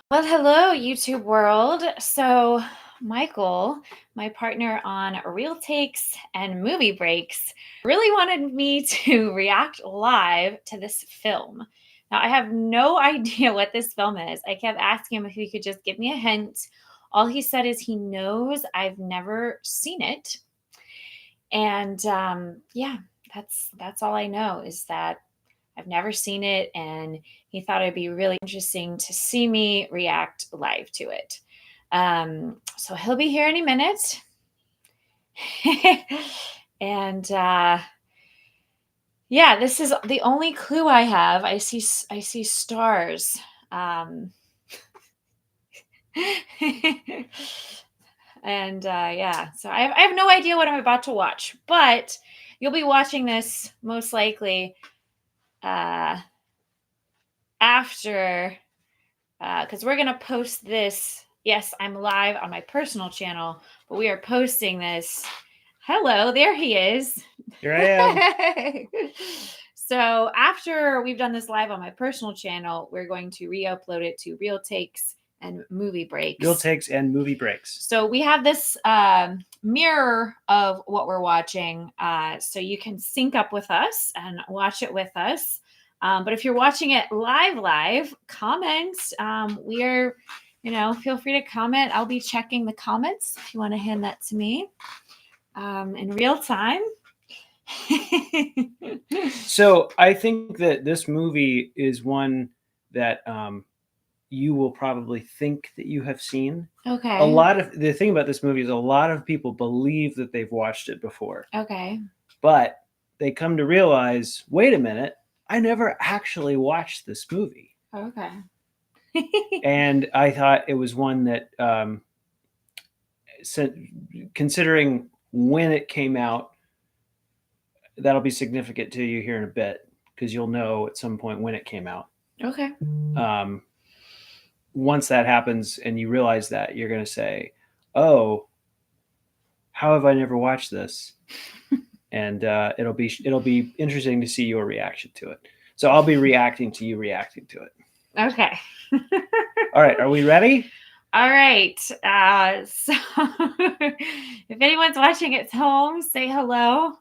Well, hello, YouTube world. So, Michael, my partner on Real Takes and Movie Breaks, really wanted me to react live to this film. Now, I have no idea what this film is. I kept asking him if he could just give me a hint. All he said is he knows I've never seen it. And yeah, that's all I know is that I've never seen it, and he thought it'd be really interesting to see me react live to it. So he'll be here any minute. And yeah, this is the only clue I have. I see stars. And yeah, so I have no idea what I'm about to watch, but you'll be watching this most likely after, because we're going to post this. Yes, I'm live on my personal channel, but we are posting this. Hello, there he is. Here I am. So after we've done this live on my personal channel, we're going to re-upload it to Real Takes and Movie Breaks. Real Takes and Movie Breaks. So we have this mirror of what we're watching, so you can sync up with us and watch it with us. But if you're watching it live, comment. Feel free to comment. I'll be checking the comments if you want to hand that to me in real time. So I think that this movie is one that you will probably think that you have seen. Okay. The thing about this movie is a lot of people believe that they've watched it before. Okay. But they come to realize, wait a minute, I never actually watched this movie. Okay. And I thought it was one that, considering when it came out, that'll be significant to you here in a bit, because you'll know at some point when it came out. Okay. Once that happens and you realize that, you're going to say, oh, how have I never watched this? And it'll be interesting to see your reaction to it. So I'll be reacting to you reacting to it. Okay. All right. Are we ready? All right. So if anyone's watching at home, say hello.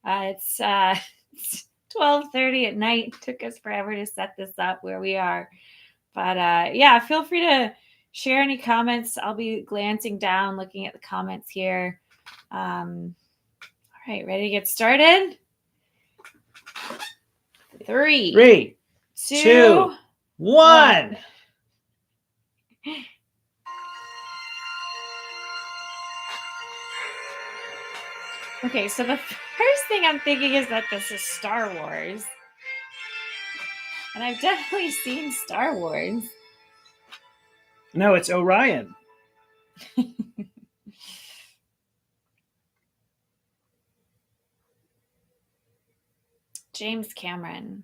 It's 12:30 at night. It took us forever to set this up where we are. But yeah, feel free to share any comments. I'll be glancing down, looking at the comments here. All right, ready to get started? 3, 2, 1. Okay, so the first thing I'm thinking is that this is Star Wars. And I've definitely seen Star Wars. No, it's Orion. James Cameron.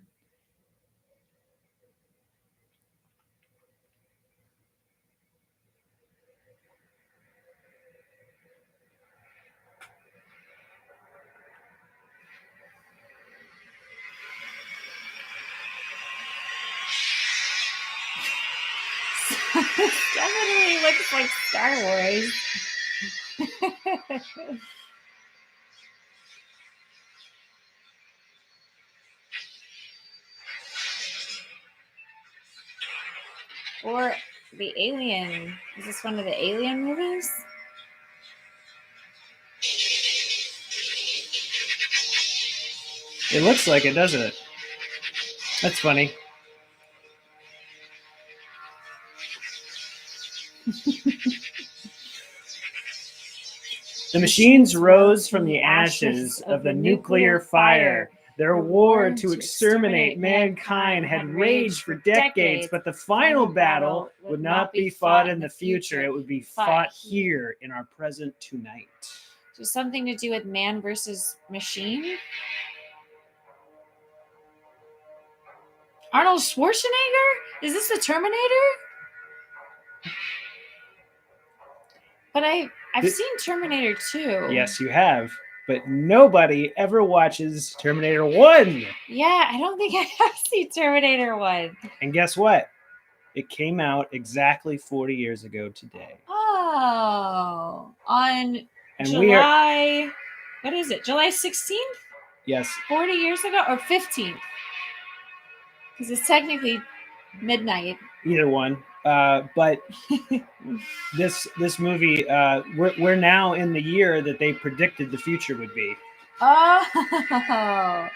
Definitely looks like Star Wars. Or the Alien. Is this one of the Alien movies? It looks like it, doesn't it? That's funny. The machines rose from the ashes of the nuclear fire. Their war to exterminate mankind had raged for decades, but the final battle would not be fought in the future. It would be fought here in our present tonight. So something to do with man versus machine? Arnold Schwarzenegger? Is this the Terminator? But I've seen Terminator 2. Yes, you have. But nobody ever watches Terminator 1. Yeah, I don't think I have seen Terminator 1. And guess what? It came out exactly 40 years ago today. Oh, on And July, what is it? July 16th? Yes. 40 years ago or 15th? Because it's technically midnight. Either one. But this movie, we're now in the year that they predicted the future would be. Oh,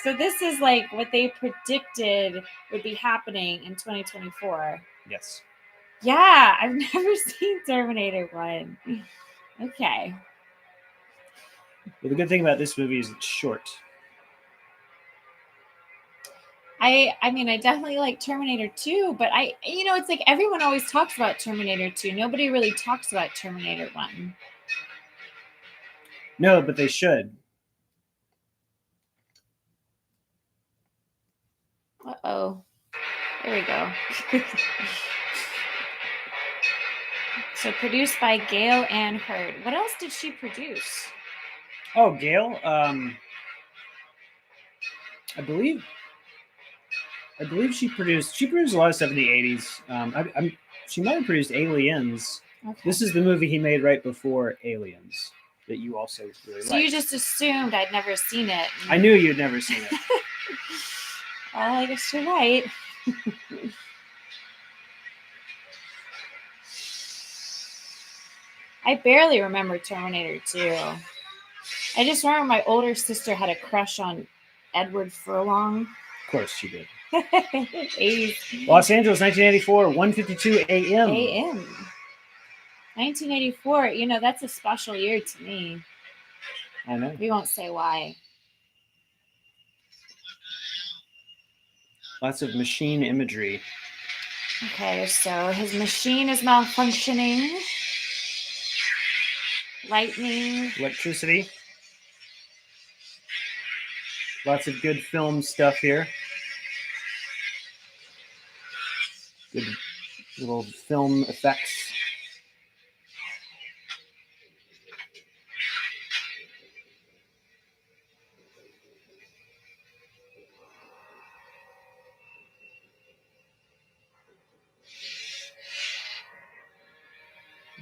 so this is like what they predicted would be happening in 2024. Yes. Yeah, I've never seen Terminator 1. Okay. Well, the good thing about this movie is it's short. I mean, I definitely like Terminator 2, but it's like everyone always talks about Terminator 2. Nobody really talks about Terminator 1. No, but they should. Uh-oh. There we go. So produced by Gail Ann Hurd. What else did she produce? Oh, Gail. I believe she produced a lot of stuff in the 80s. She might have produced Aliens. Okay. This is the movie he made right before Aliens that you also really So liked. you just assumed I'd never seen it. I knew you'd never seen it. Well, I guess you're right. I barely remember Terminator 2. I just remember my older sister had a crush on Edward Furlong. Of course she did. 80s. Los Angeles, 1984, 1:52 a.m. 1984. That's a special year to me. I know. We won't say why. Lots of machine imagery. Okay, so his machine is malfunctioning. Lightning. Electricity. Lots of good film stuff here. Good little film effects.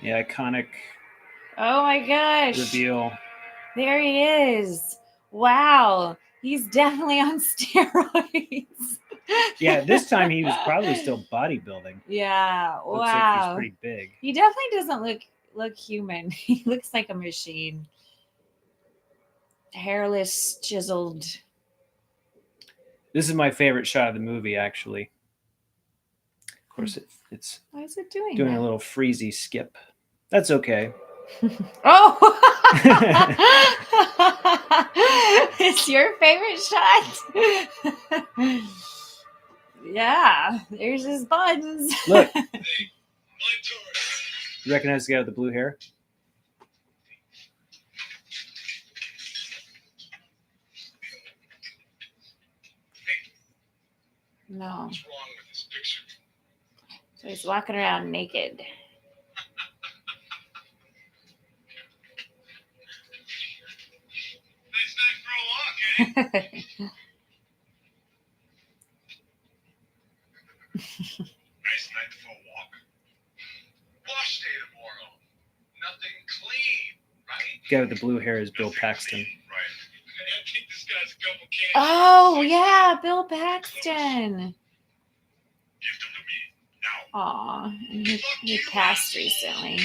The iconic Oh my gosh. reveal. There he is. Wow. He's definitely on steroids. Yeah, this time he was probably still bodybuilding. Yeah. Wow. Looks like he's pretty big. He definitely doesn't look human. He looks like a machine. Hairless, chiseled. This is my favorite shot of the movie, actually. Of course, it's Why is it doing a that? little freezy skip. That's okay. Oh! It's your favorite shot? Yeah, there's his buttons. Look. You recognize the guy with the blue hair? No. What's wrong with this picture? So he's walking around naked. Nice night for a walk, eh? Nice night for a walk. Wash day tomorrow. Nothing clean, right? The guy with the blue hair is Bill Paxton. Right. I think this guy's a couple cans. Oh, yeah, Bill Paxton. Gift them to me now. Aw, and he passed recently.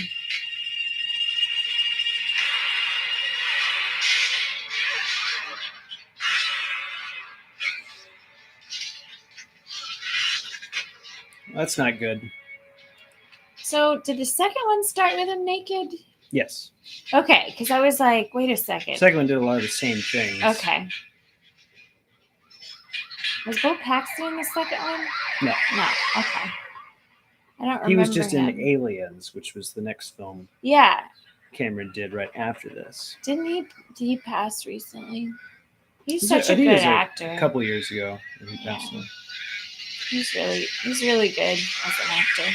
That's not good. So, did the second one start with him naked? Yes. Okay, because I was like, wait a second. Second one did a lot of the same things. Okay. Was Bill Paxton in the second one? No. No. Okay. I don't remember. He was just him. in Aliens, which was the next film Yeah. Cameron did right after this. Did he pass recently? He's I such a think good it was actor. A couple years ago. He passed away. He's really good as an actor.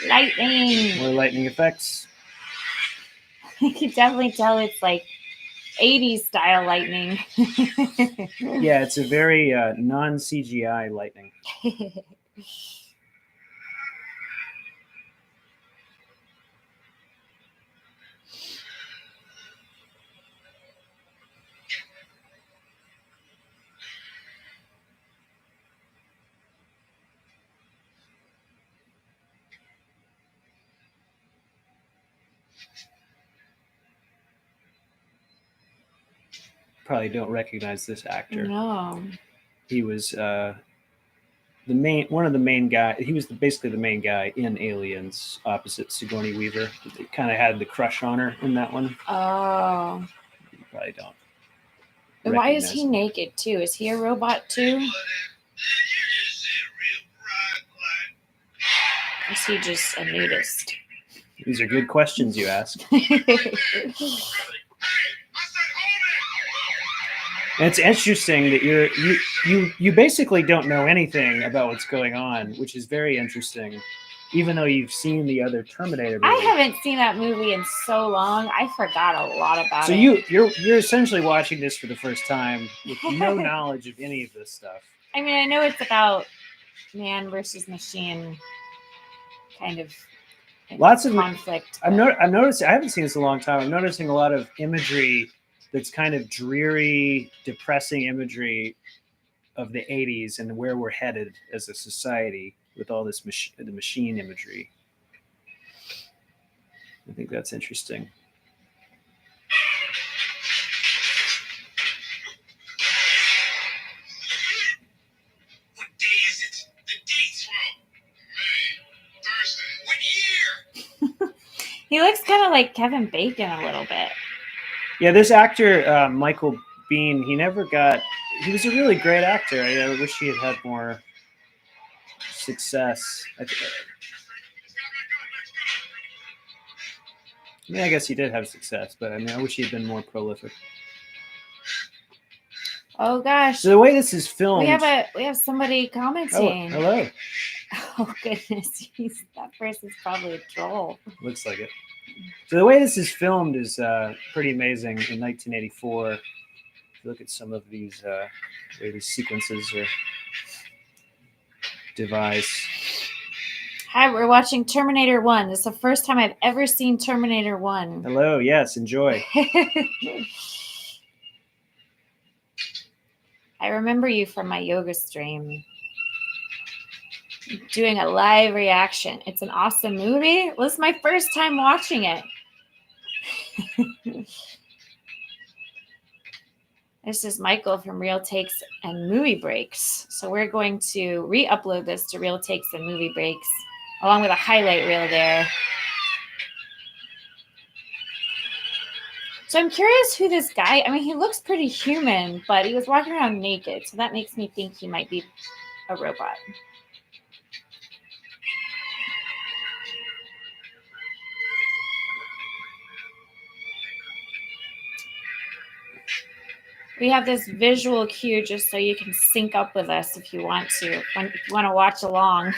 Lightning. More lightning effects. You can definitely tell it's like 80s style lightning. Yeah, it's a very non-CGI lightning. Probably don't recognize this actor. No. He was one of the main guy. He was basically the main guy in Aliens, opposite Sigourney Weaver. They kind of had the crush on her in that one. Oh. You probably don't. And why is he recognize him. naked too? Is he a robot too? Or is he just a nudist? These are good questions you ask. And it's interesting that you basically don't know anything about what's going on, which is very interesting, even though you've seen the other Terminator movies. I haven't seen that movie in so long. I forgot a lot about So it. you're essentially watching this for the first time with no knowledge of any of this stuff. I mean, I know it's about man versus machine kind of Lots of conflict. I'm noticing. I haven't seen this in a long time. I'm noticing a lot of imagery that's kind of dreary, depressing imagery of the 80s and where we're headed as a society with all this the machine imagery. I think that's interesting. What day is it? The date's wrong. May. Thursday. What year? He looks kind of like Kevin Bacon a little bit. Yeah, this actor, Michael Biehn, he was a really great actor. I wish he had had more success. I guess he did have success, but I wish he had been more prolific. Oh gosh. So the way this is filmed, we have somebody commenting. Oh, hello. Oh goodness, that person's probably a troll. Looks like it. So the way this is filmed is pretty amazing. In 1984, if you look at some of these way these sequences are devised. Hi, we're watching Terminator 1. This is the first time I've ever seen Terminator 1. Hello, yes, enjoy. I remember you from my yoga stream. Doing a live reaction. It's an awesome movie. Well, this is my first time watching it. This is Michael from Real Takes and Movie Breaks. So we're going to re-upload this to Real Takes and Movie Breaks, along with a highlight reel there. So I'm curious who this guy, I mean, he looks pretty human, but he was walking around naked. So that makes me think he might be a robot. We have this visual cue just so you can sync up with us if you want to, if you want to watch along.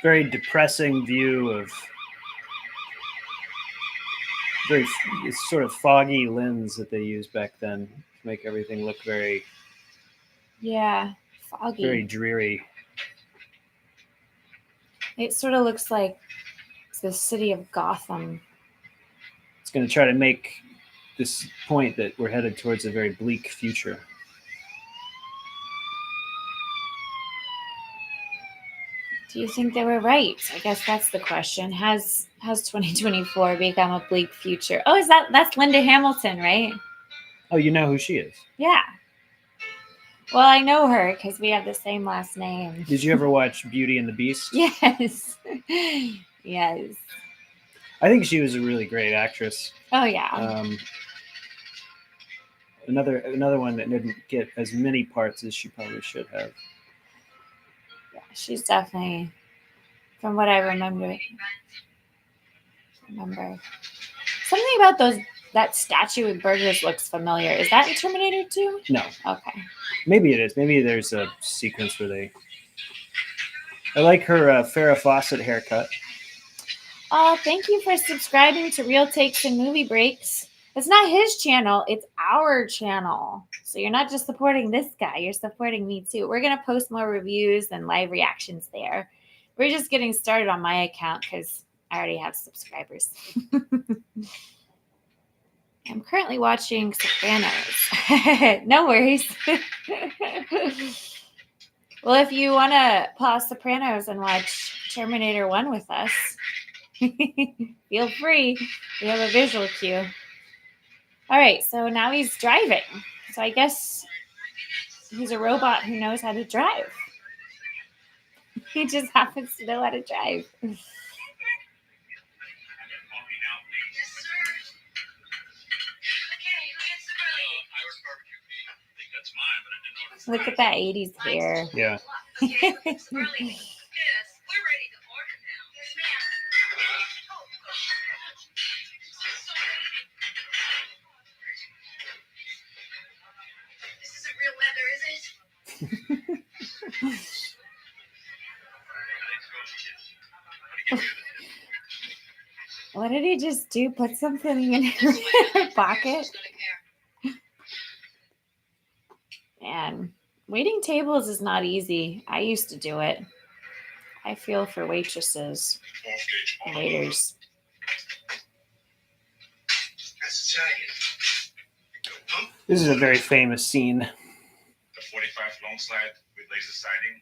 Very depressing view of very sort of foggy lens that they used back then to make everything look very foggy, very dreary. It sort of looks like the city of Gotham. It's going to try to make this point that we're headed towards a very bleak future. Do you think they were right? I guess that's the question. Has 2024 become a bleak future? Oh, that's Linda Hamilton, right? Oh, you know who she is? Yeah. Well, I know her because we have the same last name. Did you ever watch Beauty and the Beast? Yes. Yes. I think she was a really great actress. Oh, yeah. another one that didn't get as many parts as she probably should have. Yeah, she's definitely, from what I remember. Something about that statue with burgers looks familiar. Is that in Terminator 2? No. Okay. Maybe it is. Maybe there's a sequence where they. I like her Farrah Fawcett haircut. Oh, thank you for subscribing to Real Takes and Movie Breaks. It's not his channel, it's our channel. So you're not just supporting this guy, you're supporting me too. We're going to post more reviews and live reactions there. We're just getting started on my account because I already have subscribers. I'm currently watching Sopranos. No worries. Well, if you want to pause Sopranos and watch Terminator 1 with us, feel free. We have a visual cue. All right, so now he's driving. So I guess he's a robot who knows how to drive. He just happens to know how to drive. Look at that 80s hair. Yeah. What did he just do? Put something in her pocket? Man, waiting tables is not easy. I used to do it. I feel for waitresses and waiters. This is a very famous scene. The 45 long slide with laser sighting.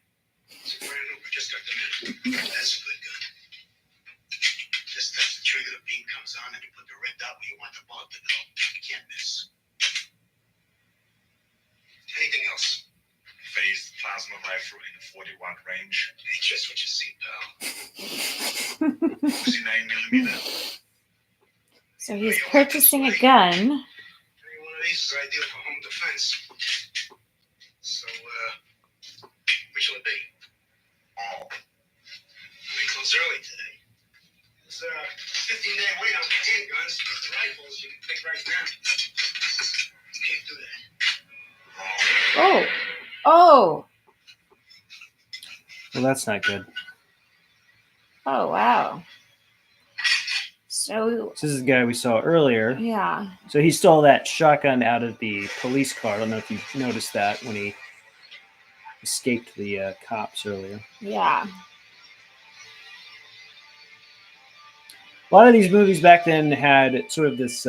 It's brand new. We just got them in. That's a good gun. Just touch the trigger, the beam comes on, and you put the red dot where you want the bullet to go. You can't miss. Anything else? Phased plasma rifle in the 40-watt range. Hey, just what you see, pal. 9mm. So he's purchasing a gun. Any one of these is ideal for home defense. So, which will it be? All. We close early today. There's a 15-day wait on handguns, but the rifles you can pick right now. You can't do that. Oh. Well, that's not good. Oh, wow. So This is the guy we saw earlier. yeah. So he stole that shotgun out of the police car. I don't know if you noticed that when he escaped the cops earlier. Yeah. A lot of these movies back then had sort of this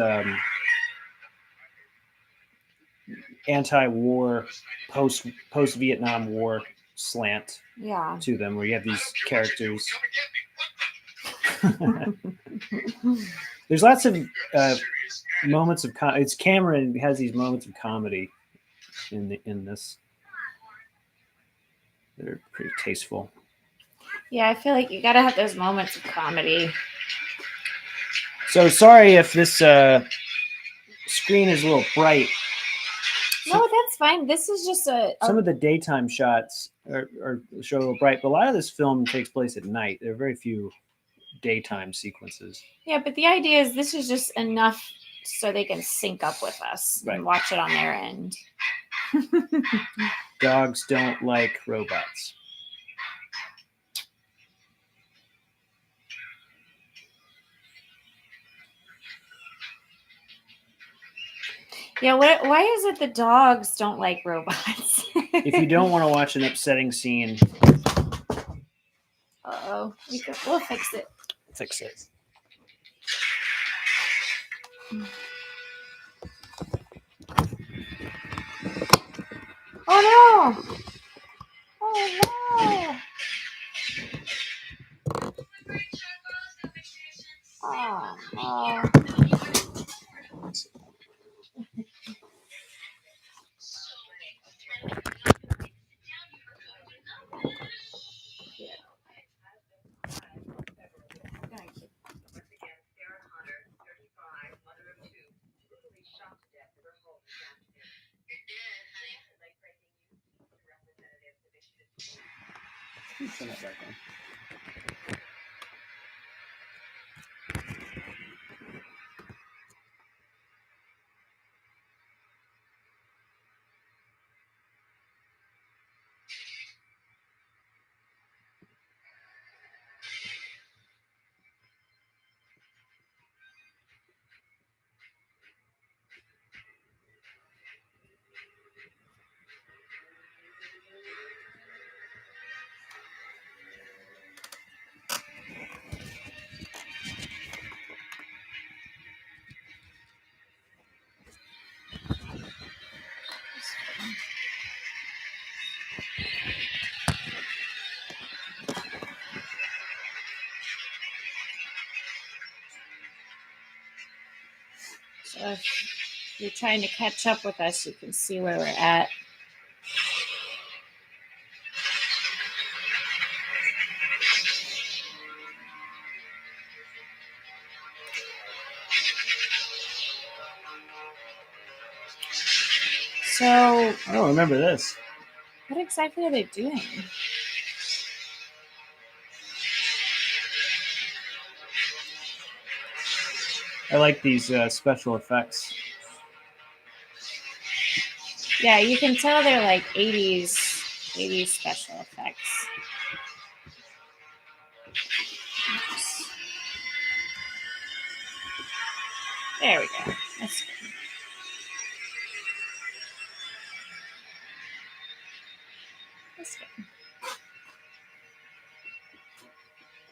anti-war, post-Vietnam War slant Yeah. to them, where you have these characters. There's lots of moments of it's Cameron has these moments of comedy in this. They're pretty tasteful. Yeah, I feel like you gotta have those moments of comedy. So sorry if this screen is a little bright. No, that's fine. This is just Some of the daytime shots are show a little bright, but a lot of this film takes place at night. There are very few daytime sequences. yeah, but the idea is this is just enough so they can sync up with us Right. and watch it on their end. Dogs don't like robots. Yeah, why is it the dogs don't like robots? If you don't want to watch an upsetting scene, Uh-oh. We'll fix it. fix it. Oh no! Oh no! Oh no. Turn that back on. So if you're trying to catch up with us, you can see where we're at. So I don't remember this. what exactly are they doing? I like these special effects. Yeah, you can tell they're like 80s special effects. There we go. That's good. That's good.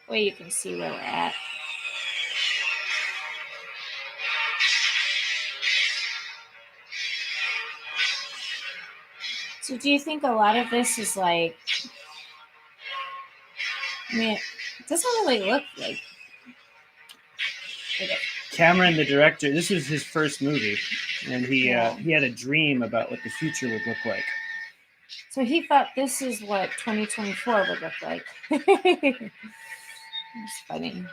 Well, you can see where we're at. So do you think a lot of this is like, I mean, it doesn't really look like Cameron, the director, this was his first movie, and he Yeah. he had a dream about what the future would look like. So he thought this is what 2024 would look like. It's funny.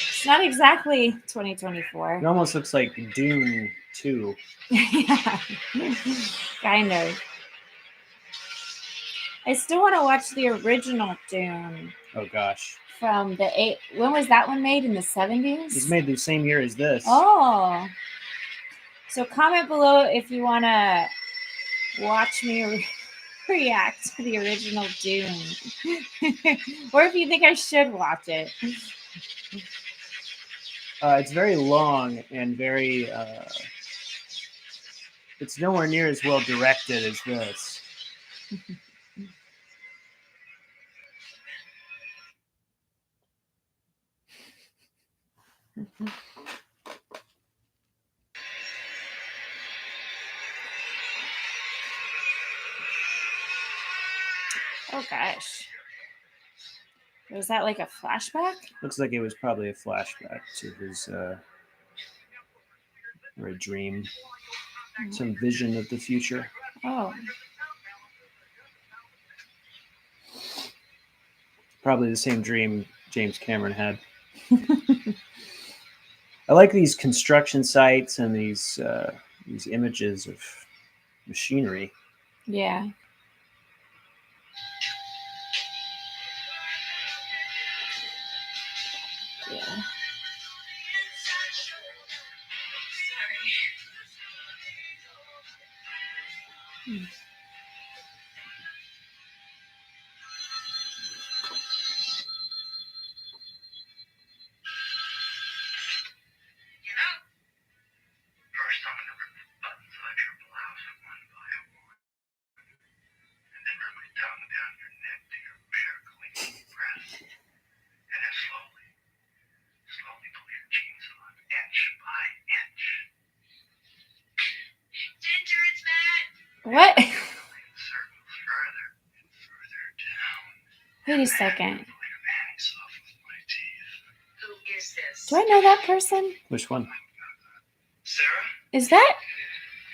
It's not exactly 2024. It almost looks like Dune 2. Yeah, kind of. I still want to watch the original Dune Oh gosh, from the when was that one made? In the 70s? it's made the same year as this. Oh. So comment below if you want to watch me react to the original Dune. Or if you think I should watch it. It's very long and very. It's nowhere near as well directed as this. Oh gosh. Was that like a flashback? Looks like it was probably a flashback to his or a dream, some vision of the future. Oh. Probably the same dream James Cameron had. I like these construction sites and these images of machinery. Yeah. Yeah. First, I'm gonna rip the buttons out your blouse one by one, and then run my tongue down your neck to your bare, clean breast, and then slowly pull your jeans on, inch by inch. Ginger, it's Matt. What? Circle further and further down. Wait a second. Like a man's off with my teeth. Who is this? Do I know that person? Which one? Sarah? Is that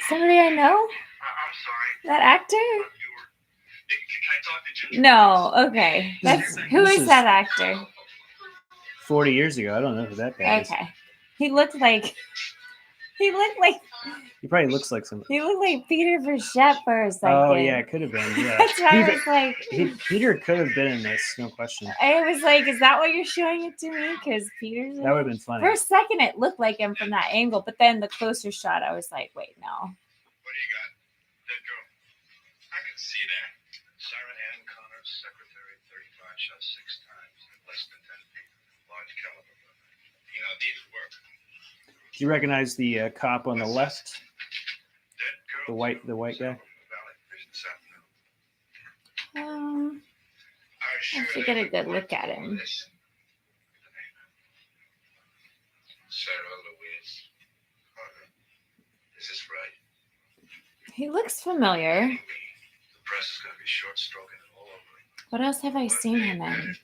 somebody I know? I'm sorry. That actor? Can I talk to Ginger? No. Okay. Who This is is- that actor? 40 years ago. I don't know who that guy is. Okay. He looked like He looked like He probably looks like somebody. he looked like Peter Frechette for a second. Oh yeah, it could have been. Yeah, That's why I was like, Peter could have been in this, no question. I was like, is that why you're showing it to me? Because Peter's in That would it? have been funny. For a second, it looked like him from that angle, but then the closer shot, I was like, wait, no. What do you got? Dead girl. I can see that. Sarah Ann Connor, secretary, 35 shots 6 times, less than 10 feet. Large caliber. You know, these work. Do you recognize the cop on the left? Dead The girl. white guy? I have to get a good look at him. Sarah Louise. Is this right? He looks familiar. The press is going to be short stroking it all over it. What else have I seen him in? I hate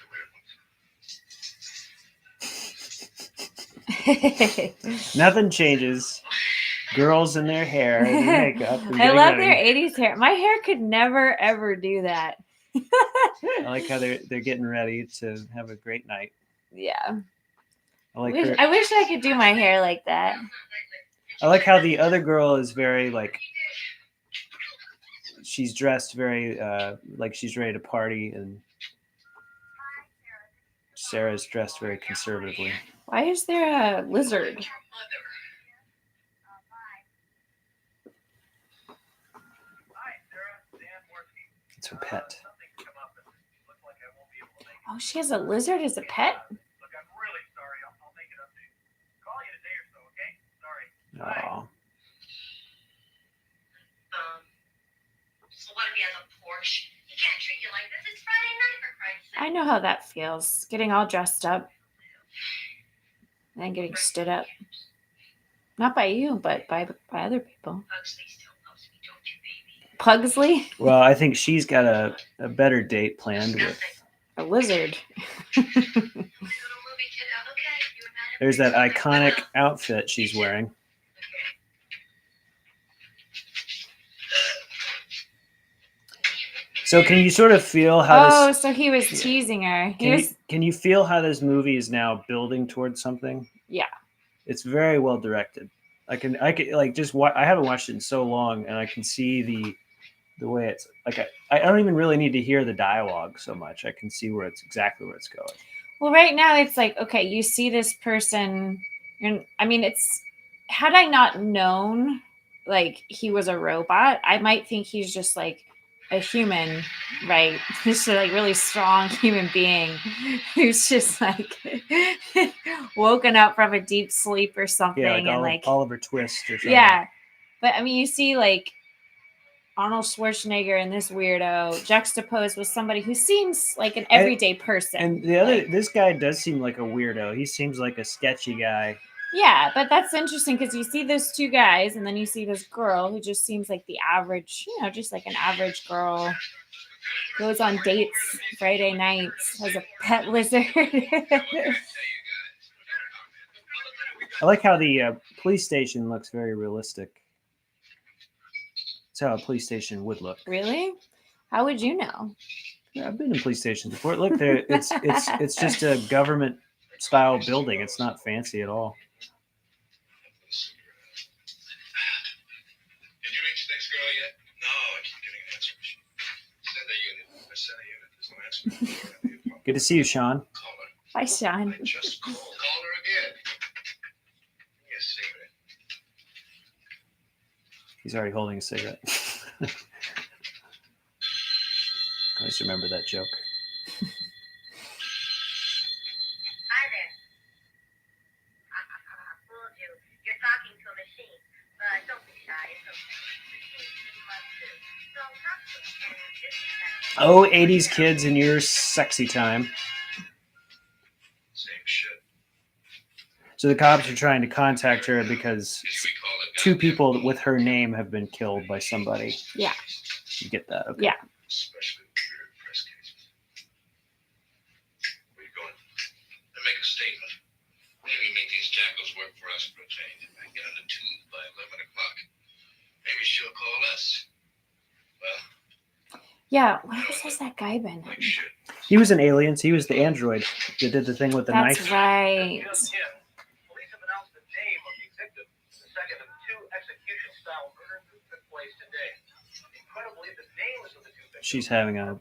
the weird ones. Nothing changes. Girls in their hair, their makeup. and I getting love ready. their 80s hair. My hair could never, ever do that. I like how they're getting ready to have a great night. Yeah. I like I wish I could do my hair like that. I like how the other girl is very like she's dressed very like she's ready to party, and Sarah's dressed very conservatively. Why is there a lizard? It's her pet. Oh, she has a lizard as a pet? Oh, So what if he has a Porsche? He can't treat you like this. It's Friday night, for Christ's sake. I know how that feels. Getting all dressed up and then getting stood up. Not by you, but by other people. Pugsley still loves me, don't you, baby? Pugsley? well, I think she's got a better date planned with. A lizard. Little movie kid out, okay? You and Matt have There's that pretty iconic outfit she's wearing. So can you sort of feel how Oh, this? so he was teasing her. Can you feel how this movie is now building towards something? Yeah. It's very well directed. I can like just I haven't watched it in so long, and I can see the way it's like I don't even really need to hear the dialogue so much. I can see exactly where it's going. Well, right now it's like, okay, you see this person, and I mean, it's had I not known like he was a robot, I might think he's just like a human, right? Just a like really strong human being who's just like woken up from a deep sleep or something, Yeah, and like Oliver Twist or something. yeah. But I mean, you see like Arnold Schwarzenegger and this weirdo juxtaposed with somebody who seems like an everyday person. And this guy does seem like a weirdo. He seems like a sketchy guy. Yeah, but that's interesting because you see those two guys, and then you see this girl who just seems like the average, just like an average girl. Goes on dates Friday nights, has a pet lizard. I like how the police station looks very realistic. That's how a police station would look. Really? How would you know? Yeah, I've been in police stations before. Look, there it's just a government style building. It's not fancy at all. Did you reach the next girl yet? No, I keep getting an answer machine. Send a unit. I sent a unit. There's no answer. Good to see you, Sean. Call her. Hi, Sean. I just called. Call her again. Give me a cigarette. He's already holding a cigarette. Always remember that joke. Hi there. I fooled you. You're talking to a machine. But don't be shy. It's okay. Machines need love too. So talk to me. And this is that. Oh, 80s kids in your sexy time. Same shit. So the cops are trying to contact her because Did you recall it? two people with her name have been killed by somebody. Yeah. You get that? Okay. Yeah. Especially weird press cases. Where you going? And make a statement. Maybe make these jackals work for us for a change. If I get on the tube by 11 o'clock, maybe she'll call us. Well, Yeah. What else has that guy been like in? shit. He was in Aliens. He was the android that did the thing with the That's knife. right. Police have been she's having a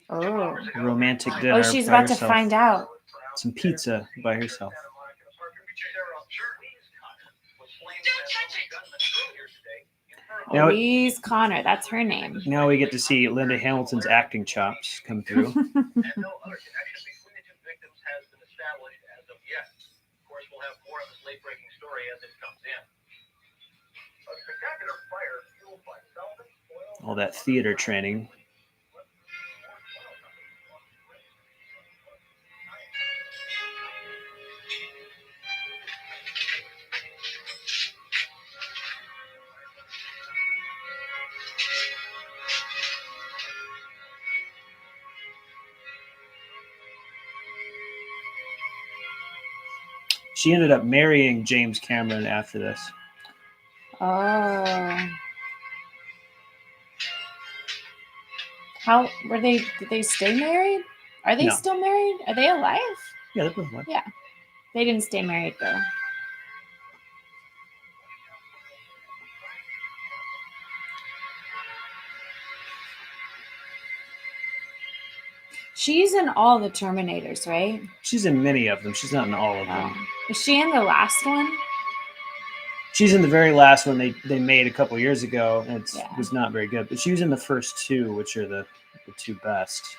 Oh. romantic dinner. Oh, she's by about to herself. find out. Some pizza by herself. Now, Louise Connor, that's her name. now we get to see Linda Hamilton's acting chops come through. And no other connection between the two victims has been established as of yet. Of course, we'll have more of this late-breaking story as it comes in. A spectacular fire fueled by salvage, oil, All that theater training. She ended up marrying James Cameron after this. Oh. How were they? Did they stay married? Are they No. still married? Are they alive? Yeah, that was one. Yeah. They didn't stay married though. She's in all the Terminators, right? She's in many of them. She's not in all of them. Oh. Is she in the last one? She's in the very last one they made a couple years ago, and it Yeah. was not very good. But she was in the first two, which are the two best.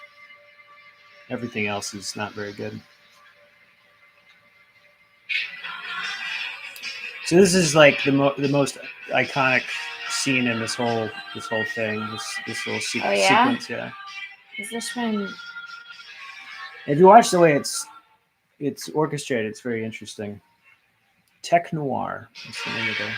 Everything else is not very good. So this is like the most iconic scene in this whole thing. This little Oh, yeah? sequence, yeah. Is this when? If you watch the way it's orchestrated, it's very interesting. Tech noir. That's the name of it.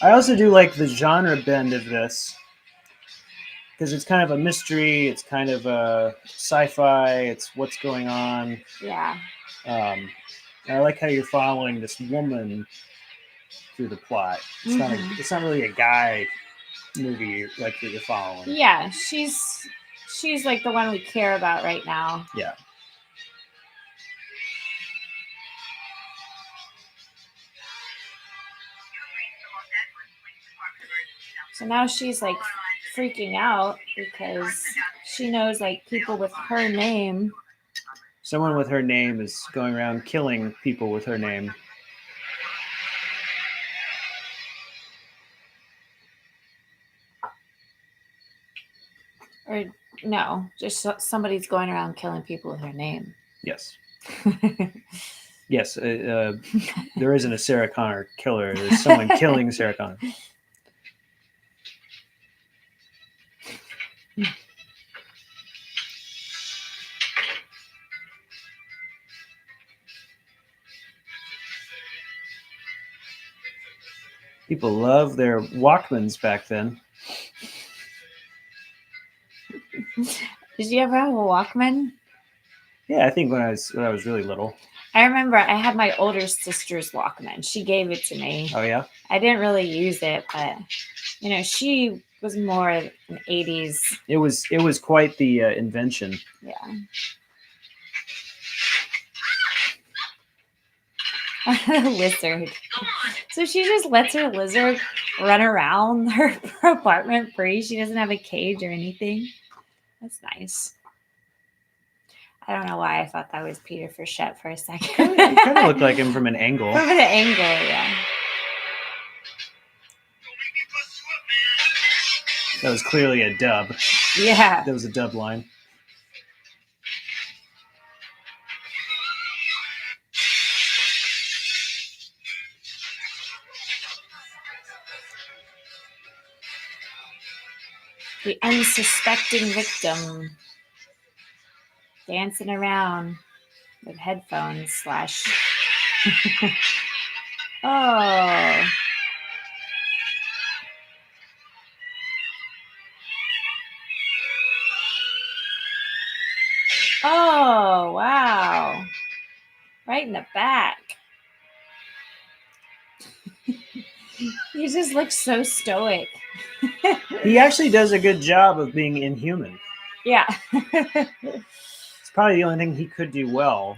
I also do like the genre bend of this because it's kind of a mystery. It's kind of a sci-fi. It's what's going on. Yeah. And I like how you're following this woman through the plot. It's not really a guy movie like that you're following. Yeah, she's like the one we care about right now. Yeah. So now she's like freaking out because she knows like people with her name. Someone with her name is going around killing people with her name. Or no, just somebody's going around killing people with her name. Yes. Yes. There isn't a Sarah Connor killer. There's someone killing Sarah Connor. People love their Walkmans back then. Did you ever have a Walkman? Yeah, I think when I was really little. I remember I had my older sister's Walkman. She gave it to me. Oh yeah. I didn't really use it, but she was more an 80s. It was quite the invention. Yeah. Lizard. So she just lets her lizard run around her apartment free. She doesn't have a cage or anything. That's nice. I don't know why I thought that was Peter Frechette for a second. It kind of looked like him from an angle. From an angle, yeah. That was clearly a dub. Yeah. That was a dub line. The unsuspecting victim dancing around with headphones / Oh. Oh, wow. Right in the back. He just looks so stoic. He actually does a good job of being inhuman. Yeah. It's probably the only thing he could do well.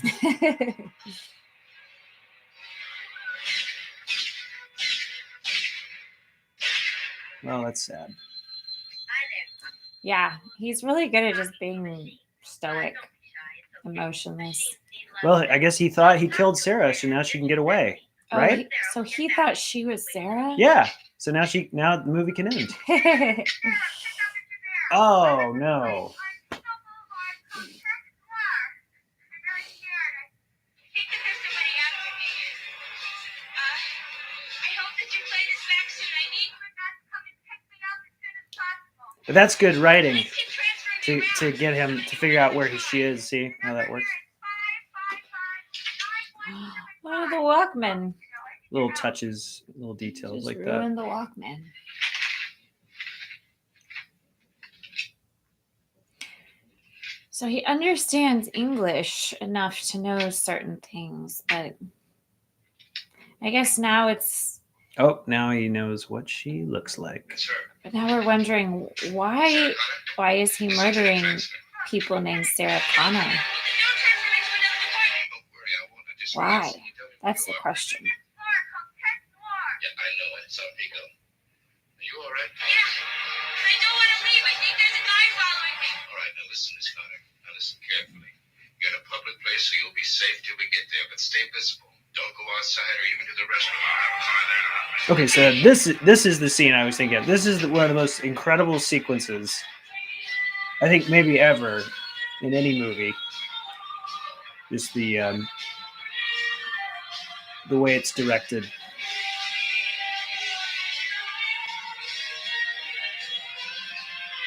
Well, that's sad. Yeah, he's really good at just being stoic, emotionless. Well, I guess he thought he killed Sarah, so now she can get away, right? So he thought she was Sarah? Yeah. So now the movie can end. Oh no. But that's good writing to get him to figure out where she is. See how that works? Oh, the Walkman. Little touches, little details Just like ruined that. the Walkman. So he understands English enough to know certain things, but I guess now it's. Oh, now he knows what she looks like. But now we're wondering why is he murdering people named Sarah Connor? Why? That's the question. Yeah, I know it. So, Pico. Are you all right? Yeah. I don't want to leave. I think there's a guy following me. All right, now listen, Miss Connor. Now listen carefully. You're in a public place, so you'll be safe till we get there, but stay visible. Don't go outside or even to the restroom. Okay, so this is the scene I was thinking of. This is one of the most incredible sequences, I think, maybe ever in any movie. Just the way it's directed.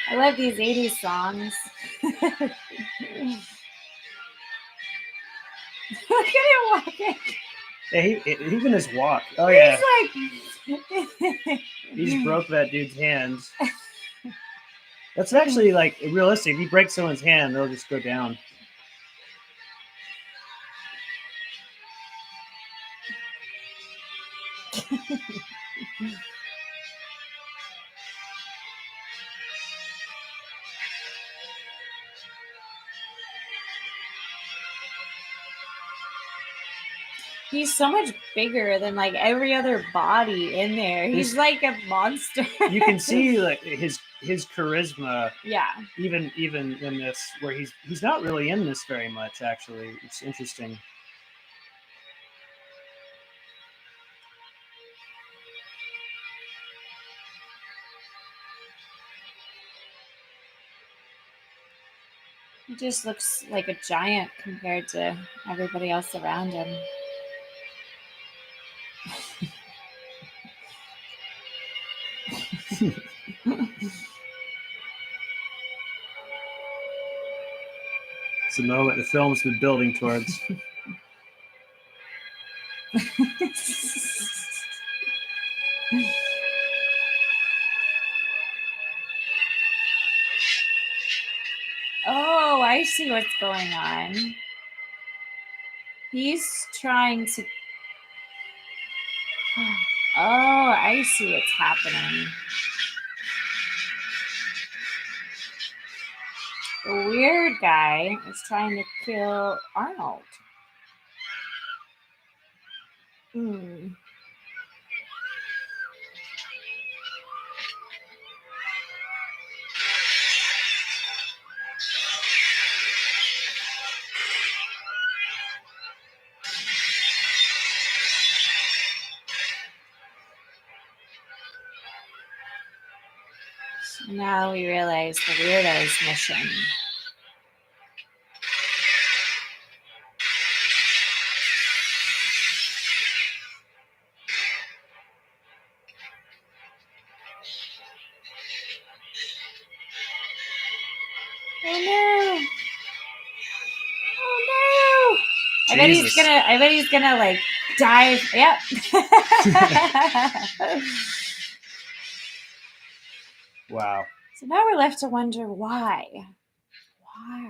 I love these 80s songs. Look at him walking. Yeah, even his walk. Oh yeah, He's like. he just broke that dude's hands. That's actually like realistic. If you break someone's hand, they'll just go down. He's so much bigger than like every other body in there. He's like a monster. You can see like his charisma. Yeah. Even in this, where he's not really in this very much. Actually, it's interesting. He just looks like a giant compared to everybody else around him. It's the moment the film's been building towards. Oh, I see what's going on. He's trying to. Oh, I see what's happening. The weird guy is trying to kill Arnold. So now we realize the weirdo's mission. Oh no! Oh no! I bet he's gonna like dive. Yep. Wow. So now we're left to wonder why. Why?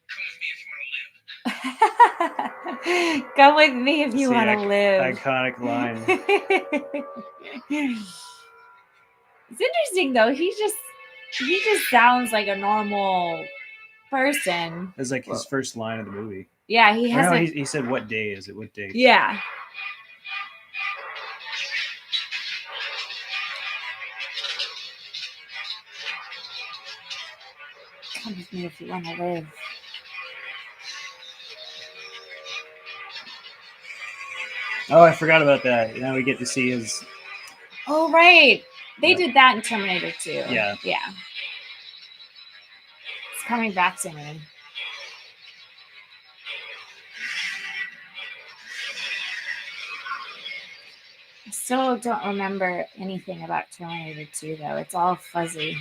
Come with me if you want to live. Come with me if you See, want to live. iconic line. It's interesting though. He just sounds like a normal person. It's like his first line of the movie. Yeah, he Or no, has. he said, "What day is it? What day?" Yeah. Come with me if you want to live. Oh, I forgot about that. Now we get to see his. Oh, right. They Yeah. did that in Terminator 2. Yeah. Yeah. It's coming back to me. I still don't remember anything about Terminator 2, though. It's all fuzzy.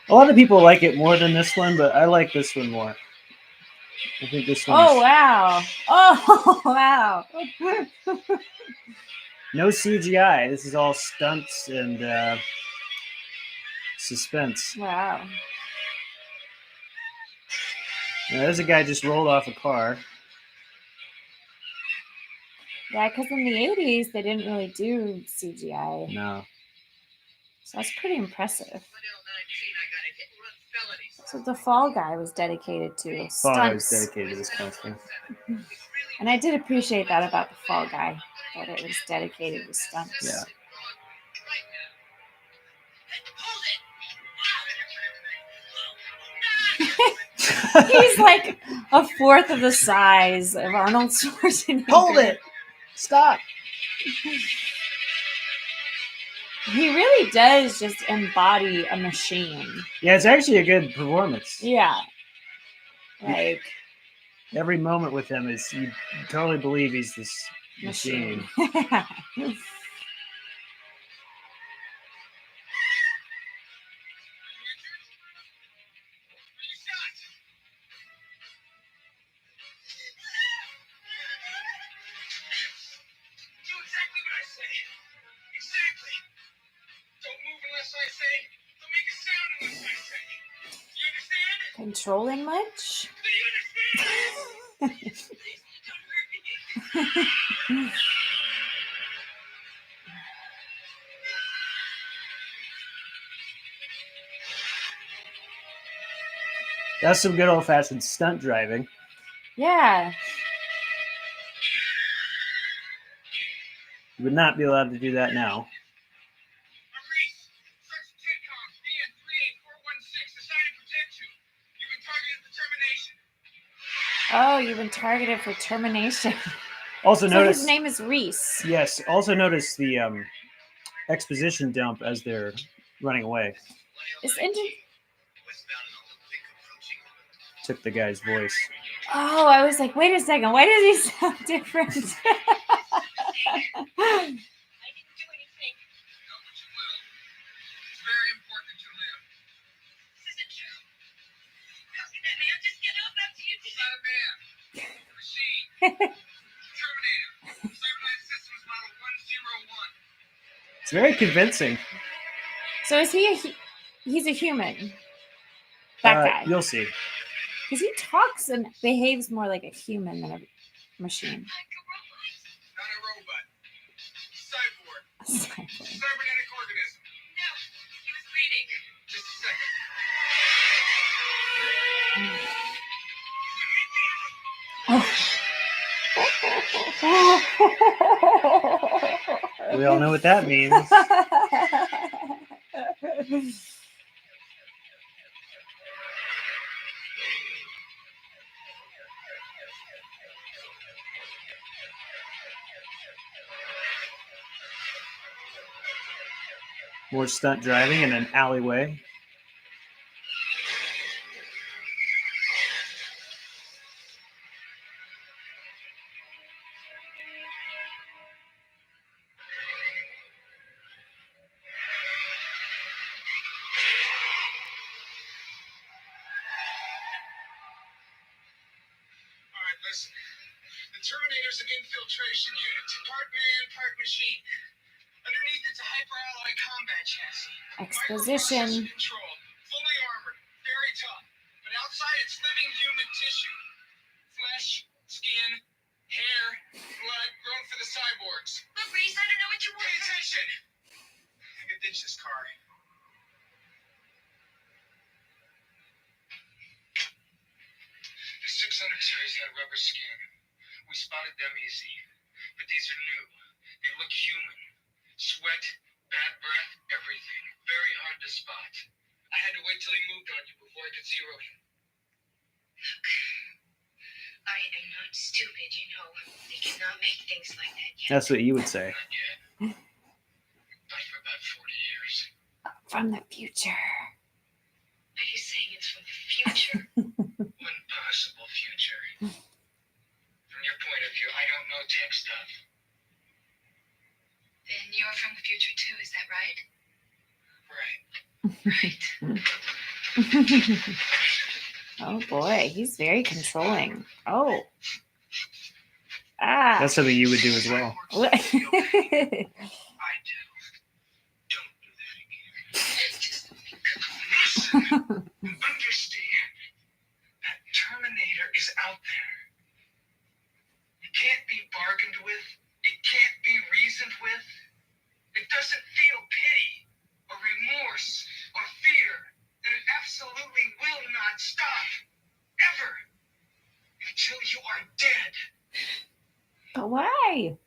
A lot of people like it more than this one, but I like this one more. I think this one. Oh, wow. Oh, wow. No CGI. This is all stunts and suspense. Wow. Now, there's a guy just rolled off a car. Yeah, because in the 80s, they didn't really do CGI. No. So that's pretty impressive. So the Fall Guy was dedicated to Fall Guy was stunts. dedicated to this kind of thing. And I did appreciate that about the Fall Guy, that it was dedicated to stunts. Yeah. He's like a fourth of the size of Arnold Schwarzenegger. Hold it! Stop! He really does just embody a machine. Yeah, it's actually a good performance. Yeah. Like Every moment with him is you totally believe he's this machine. Do exactly what I say. Exactly. Don't move unless I say. Don't make a sound unless I say. You understand? Controlling much? Do you understand? Please, don't hurt me. That's some good old-fashioned stunt driving. Yeah. You would not be allowed to do that now. Maurice, search TIDCOM, BN 38416, assigned to protect you. You've been targeted for termination. Oh, you've been targeted for termination. Also So notice his name is Reese. Yes. Also notice the exposition dump as they're running away. It's interesting. Took the guy's voice. Oh, I was like, wait a second. Why does he sound different? I didn't do anything. No, but you will. It's very important that you live. This isn't true. How could that man just get up after you He's did not a man. He's a machine. Terminator. Cyberline Systems Model 101. It's very convincing. So is he's a human? That guy. You'll see. Because he talks and behaves more like a human than a machine. Not a robot. Cyborg. Cybernetic organism. No, he was bleeding. Just a second. We all know what that means. More stunt driving in an alleyway. All right, listen. The Terminator's an infiltration unit. Part man, part machine. Underneath it's a hyper-alloy combat chassis. Exposition. Microprocessor controlled. Fully armored. Very tough. But outside it's living human tissue. Flesh, Skin, hair, blood, grown for the cyborgs. Look, Reese, I don't know what you Pay want. attention! You ditch this car. The 600 series had rubber skin. We spotted them easy. But these are new. They look human. Sweat, bad breath, everything. Very hard to spot. I had to wait till he moved on you before I could zero him. Look, I am not stupid, you know. They cannot make things like that yet. That's what you would say. Not yet. Not for about 40 years. From the future. Are you saying it's from the future? One possible future. From your point of view, I don't know tech stuff. Then you're from the future too, is that right? Right. Right. Oh boy, he's very controlling. Oh. Ah. That's something you would do as well. What? I do. Don't do that again. Listen. Understand. That Terminator is out there. It can't be bargained with. It can't be reasoned with. It doesn't feel pity or remorse or fear. And it absolutely will not stop. Ever. Until you are dead. But why?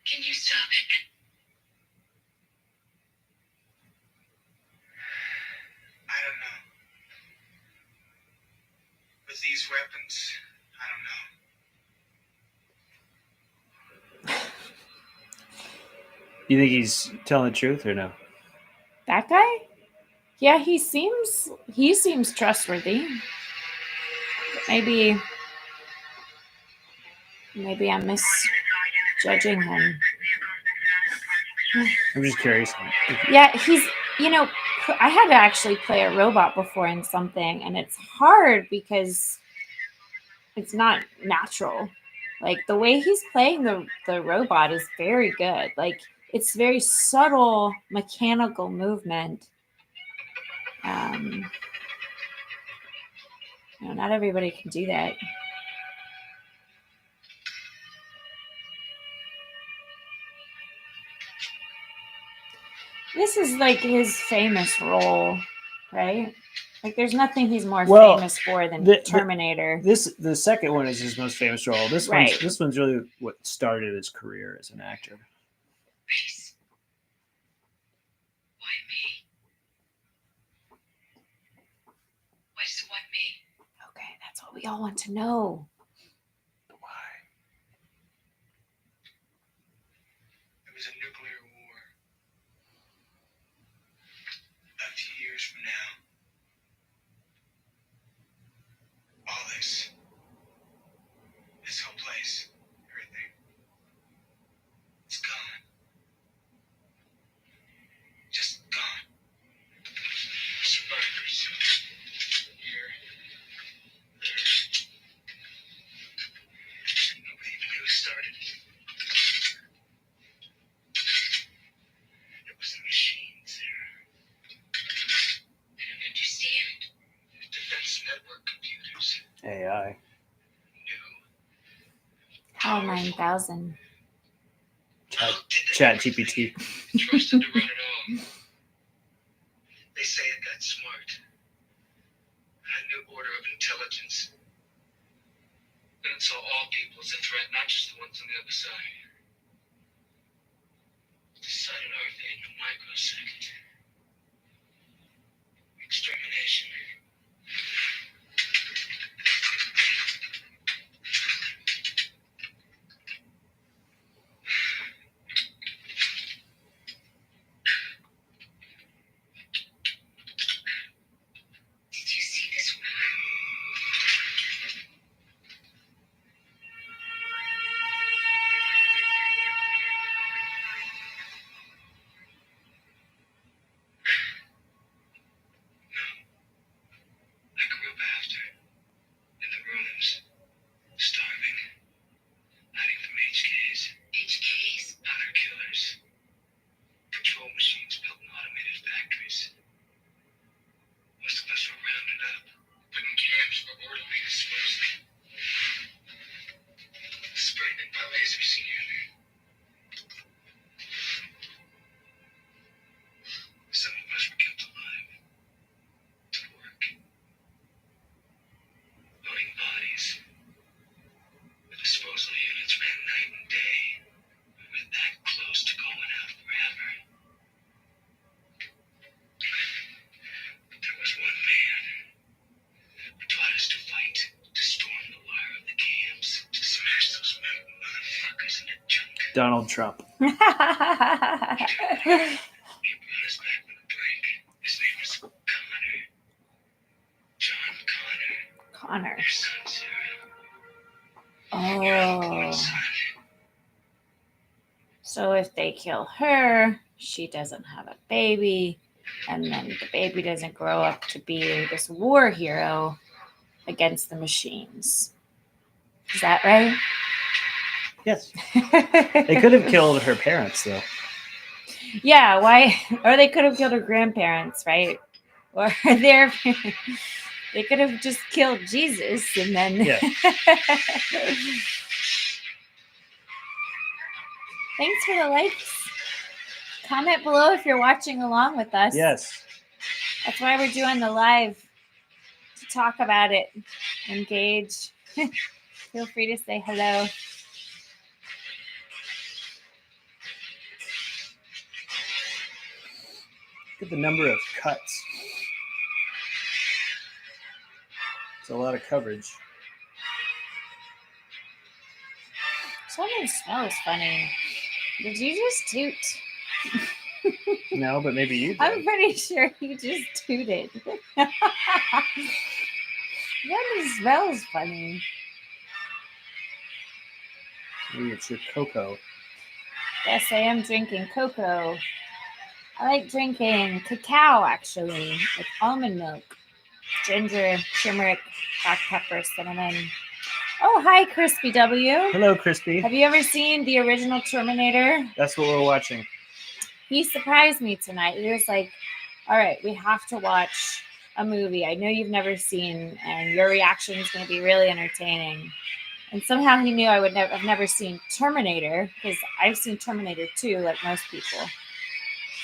Can you stop it? I don't know. With these weapons, I don't know. You think he's telling the truth or no? That guy? Yeah, he seems trustworthy. Maybe I'm misjudging him. I'm just curious. Yeah, I had to actually play a robot before in something, and it's hard because it's not natural. Like the way he's playing the robot is very good. Like it's very subtle mechanical movement. Not everybody can do that. This is like his famous role, right? Like there's nothing he's more famous for than Terminator. The second one is his most famous role. This one's really what started his career as an actor. Reese. Why me? Why does it want me? Okay, that's what we all want to know. Why? There was a nuclear war. A few years from now. All this whole place, everything, it's gone. Just gone. Survivors. Here. There. Nobody even knew who started it. It was the machines there. I don't understand. The defense network computers. AI. HAL 9000. Chat GPT. Trusted to run it all. They say it got smart. A new order of intelligence. Then it saw all people as a threat, not just the ones on the other side. Decided our fate in a microsecond. Extermination. Did you see this one? Donald Trump. He brought us back with a drink. His name was Connor. John Connor. Connor. Your son, Sarah. Your unborn Oh. son. So if they kill her, she doesn't have a baby, and then the baby doesn't grow up to be this war hero against the machines. Is that right? Yes. They could have killed her parents, though. Yeah, why? Or they could have killed her grandparents, right? Or their they could have just killed Jesus and then. Yeah. Thanks for the likes. Comment below if you're watching along with us. Yes. That's why we're doing the live, to talk about it, engage. Feel free to say hello. Look at the number of cuts. It's a lot of coverage. Something smells funny. Did you just toot? No, but maybe you did. I'm pretty sure you just tooted. That smells funny. Maybe it's your cocoa. Yes, I am drinking cocoa. I like drinking cacao, actually, with almond milk, ginger, turmeric, black pepper, cinnamon. Oh, hi, Crispy W. Hello, Crispy. Have you ever seen the original Terminator? That's what we're watching. He surprised me tonight. He was like, all right, we have to watch a movie I know you've never seen, and your reaction is going to be really entertaining. And somehow he knew I would have never seen Terminator, because I've seen Terminator 2, like most people.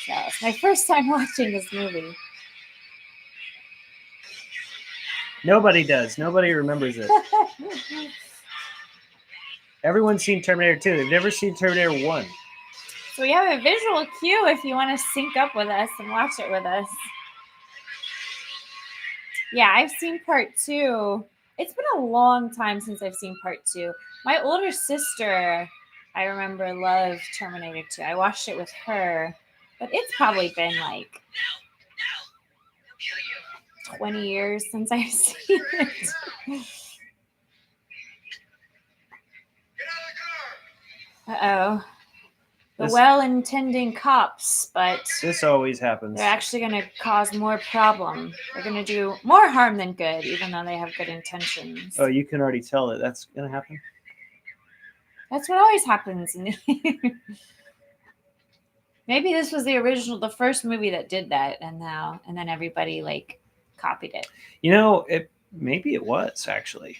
So it's my first time watching this movie. Nobody does. Nobody remembers it. Everyone's seen Terminator 2. They've never seen Terminator 1. So we have a visual cue if you want to sync up with us and watch it with us. Yeah, I've seen part 2. It's been a long time since I've seen part 2. My older sister, I remember, loved Terminator 2. I watched it with her, but it's probably been like 20 years since I've seen it. Get out of the car! Uh-oh. The This- well-intending cops, but This always happens. they're actually going to cause more problem. They're going to do more harm than good, even though they have good intentions. Oh, you can already tell that that's going to happen? That's what always happens. Maybe this was the first movie that did that, and then everybody like copied it. You know, maybe it was, actually.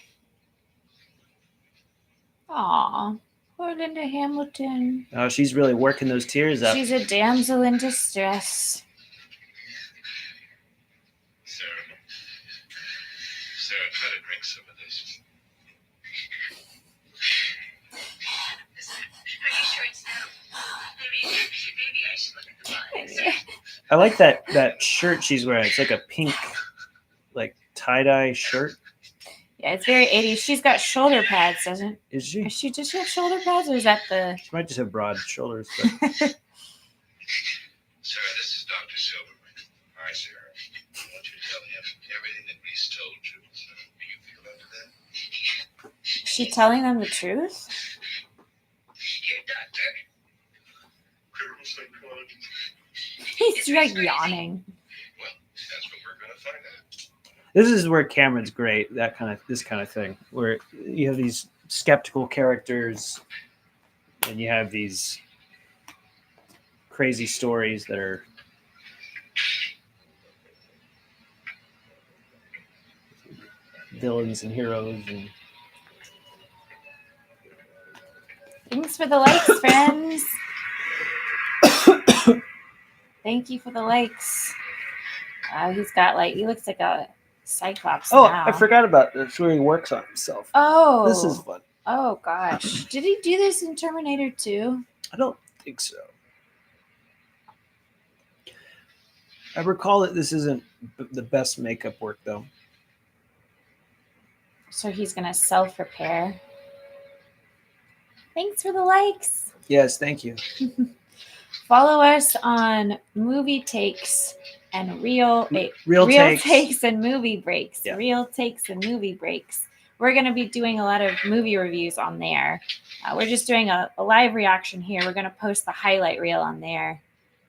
Aw, poor Linda Hamilton. Oh, she's really working those tears up. She's a damsel in distress. Sarah, try to drink some of this. Are you sure it's no? Maybe I should look at the lines. I like that shirt she's wearing. It's like a pink, like tie-dye shirt. Yeah, it's very 80s. She's got shoulder pads, doesn't Is she? Does she have shoulder pads, or is that the... She might just have broad shoulders. But Sarah, this is Dr. Silverman. Hi, Sarah. I want you to tell him everything that Reese told you. Do you feel up to that? Is she telling them the truth? Here, doctor. Criminal psychologist. He's like yawning. Well, that's what we're going to find out. this is where Cameron's great. This kind of thing, where you have these skeptical characters, and you have these crazy stories that are villains and heroes. And Thanks for the likes, friends. Thank you for the likes. He's got he looks like a cyclops now. I forgot about this. Where he works on himself. Oh, This is fun. Oh gosh, did he do this in Terminator 2? I don't think so. I recall that this isn't the best makeup work, though. So he's gonna self-repair. Thanks for the likes. Yes, thank you. Follow us on Movie Takes and Real Takes. Takes and Movie Breaks. Yeah. Real Takes and Movie Breaks. We're going to be doing a lot of movie reviews on there. We're just doing a live reaction here. We're going to post the highlight reel on there.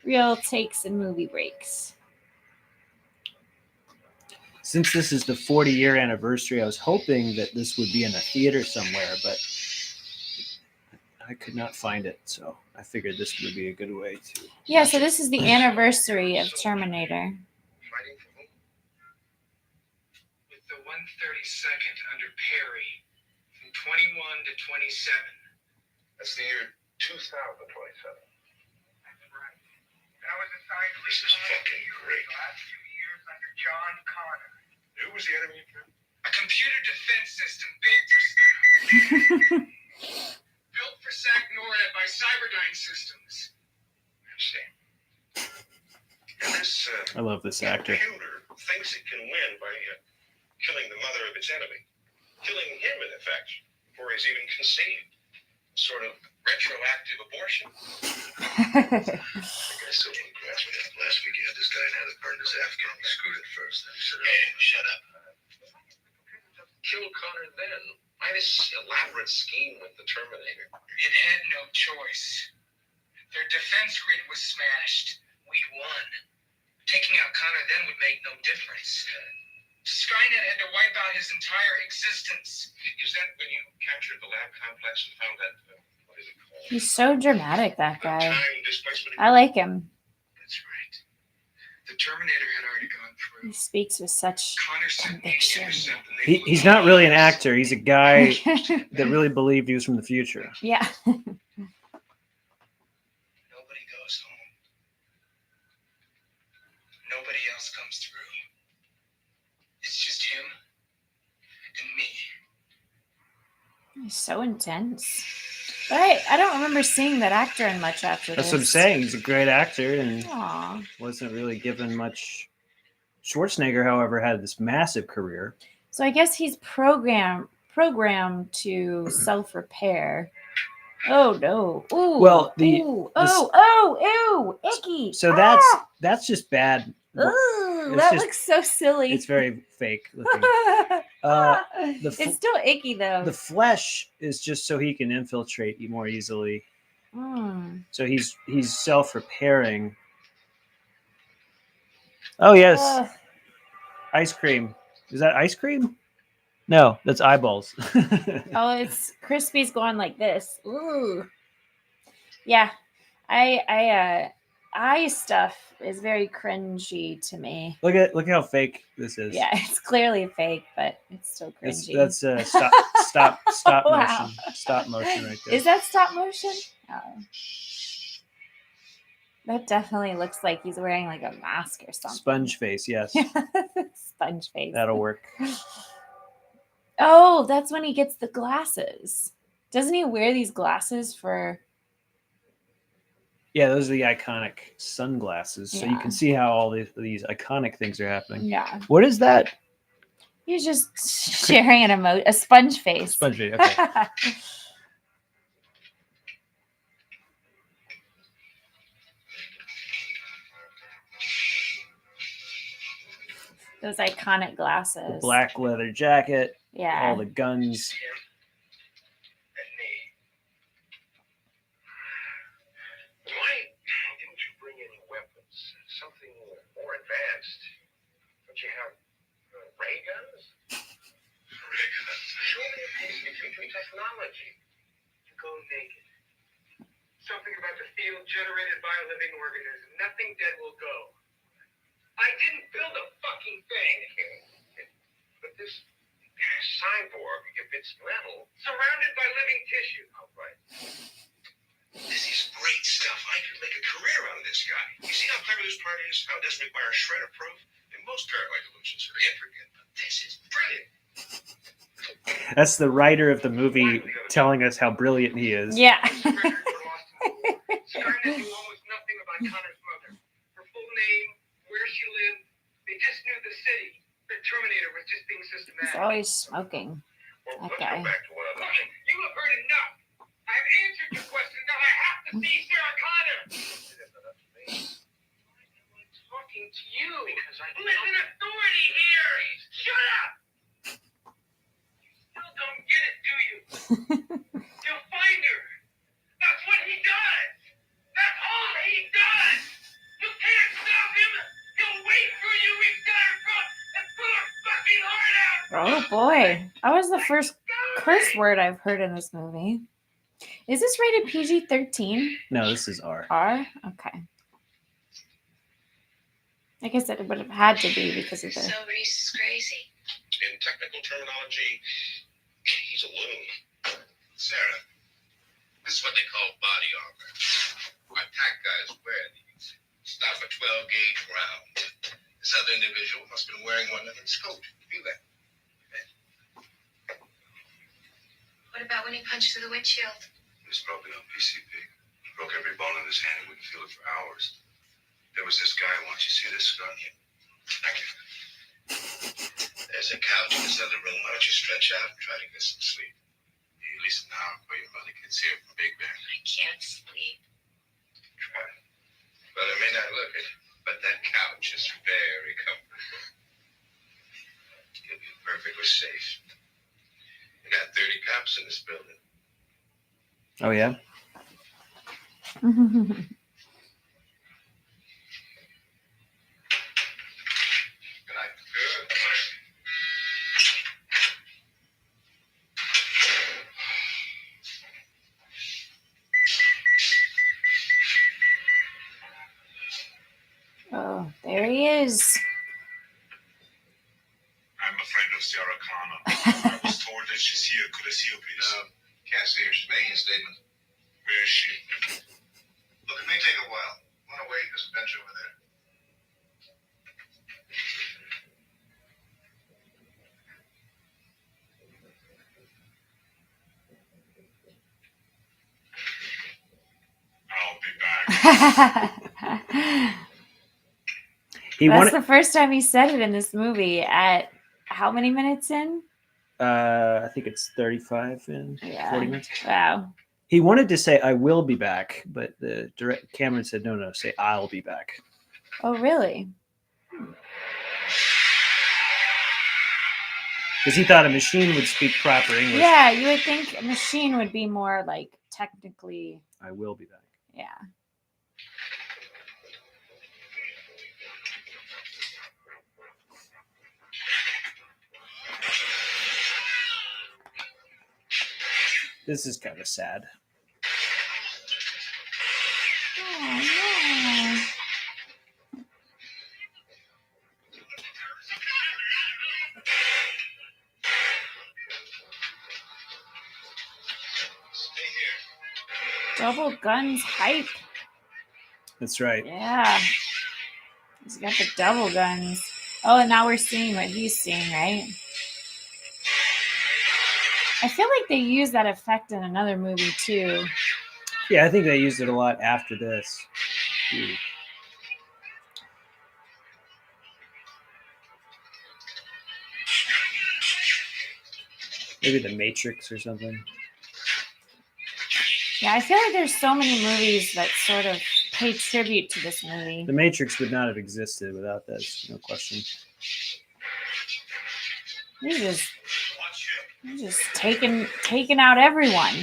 Real Takes and Movie Breaks. Since this is the 40-year anniversary, I was hoping that this would be in a theater somewhere, but I could not find it, so I figured this would be a good way to. Yeah, so this is the anniversary of Terminator. Fighting for whom? With the 132nd under Perry, from 21 to 27. That's the year 2027. That's right. That was a science. This is fucking great. The last 2 years under John Connor. Who was the enemy? A computer defense system built for SAC-NORAD by Cyberdyne Systems. I understand. And this I love this actor. computer thinks it can win by killing the mother of its enemy. Killing him, in effect, before he's even conceived. Sort of retroactive abortion. I guess so. Last week you had this guy in had it burned his Afghan. He screwed it first. Then he said, hey, shut up. Kill Connor then. Why this elaborate scheme with the Terminator? It had no choice. Their defense grid was smashed. We won. Taking out Connor then would make no difference. Skynet had to wipe out his entire existence. Is that when you captured the lab complex and found that, what is it called? He's so dramatic, that guy. Time displacement. I like him. That's right. The Terminator had already gone through. He speaks with such Connor sent me to conviction. intercept the naval He's not really an actor. He's a guy that really believed he was from the future. Yeah. Nobody goes home. Nobody else comes through. It's just him and me. He's so intense. But I don't remember seeing that actor in much after That's this. what I'm saying. He's a great actor and Aw. wasn't really given much. Schwarzenegger, however, had this massive career. So I guess he's programmed to self-repair. Oh no. Ooh. Well, Ooh. Oh, icky. So that's just bad. Ooh, It's that just- looks so silly. It's very fake looking. It's still icky though. The flesh is just so he can infiltrate more easily. Mm. So he's self-repairing. Oh yes, Ugh. ice cream. Is that ice cream? No, that's eyeballs. Oh, it's Crispy's going like this. Ooh. Yeah. Eye stuff is very cringy to me. Look how fake this is. Yeah, it's clearly fake, but it's still cringy. That's stop Wow. motion. Stop motion right there. Is that stop motion? Oh. That definitely looks like he's wearing like a mask or something. Sponge face, yes. Sponge face. That'll work. Oh, that's when he gets the glasses. Doesn't he wear these glasses for... Yeah, those are the iconic sunglasses. So you Yeah. can see how all these iconic things are happening. Yeah. What is that? He's just sharing a sponge face. Sponge face, okay. Those iconic glasses. The black leather jacket, Yeah. all the guns. And me. Why didn't you bring any weapons? Something more advanced? Don't you have ray guns? Ray guns? Show me a piece of future technology. To go naked. Something about the field generated by a living organism. Nothing dead will go. I didn't build a fucking thing. But this cyborg, if it's metal, surrounded by living tissue. Oh, right. This is great stuff. I could make a career out of this guy. You see how clever this part is? How it doesn't require a shred of proof? And most paranoid delusions are intricate, but this is brilliant. That's the writer of the movie telling us how brilliant he is. Yeah. Skynet knew almost nothing about Connor's mother. Her full name, where she lived. They just knew the city. The Terminator was just being systematic. He's always smoking. Well, that let's guy. go back to one other thing. You have heard enough. I have answered your question. Now I have See, Sarah Connor! I'm talking to you. Because I'm an authority here! Shut up! Still don't get it, do you? You'll find her. That's what he does! That's all he does! You can't stop him! He'll wait for you! He's got her front and pull her fucking heart out! Oh boy. That was the first curse word I've heard in this movie. Is this rated PG-13? No, this is R. R? Okay. I guess it would have had to be because of the... So Reese is crazy. In technical terminology, he's a loon. Sarah, this is what they call body armor. My pack guys wear these. Stop a 12-gauge round. This other individual must have been wearing one of his coat. Feel that? What about when he punched through the windshield? He was probably on PCP. Broke every bone in his hand and wouldn't feel it for hours. There was this guy. Why don't you see this, Scott? Thank you. There's a couch in this other room. Why don't you stretch out and try to get some sleep? At least an hour before your mother gets here from Big Bear. I can't sleep. Try. Well, it may not look it, but that couch is very comfortable. You'll be perfectly safe. We got 30 cops in this building. Oh, yeah? Good night. Good. Oh, there he is. I'm a friend of Sarah Connor. I was told that she's here. Could I see her, please? Can't see her. She's making a statement. Where is she? Look, it may take a while. I want to wait. There's a bench over there. I'll be back. That's the first time he said it in this movie. At how many minutes in? I think it's 35 and 40 minutes. Wow. He wanted to say "I will be back," but the Cameron said, "No, say I'll be back." Oh, really? Because he thought a machine would speak proper English. Yeah, you would think a machine would be more like technically. I will be back. Yeah. This is kind of sad. Oh, no. Stay here. Double guns hype. That's right. Yeah. He's got the double guns. Oh, and now we're seeing what he's seeing, right? I feel like they used that effect in another movie too. Yeah, I think they used it a lot after this. Ooh. Maybe The Matrix or something. Yeah, I feel like there's so many movies that sort of pay tribute to this movie. The Matrix would not have existed without this, no question. He's just taking out everyone.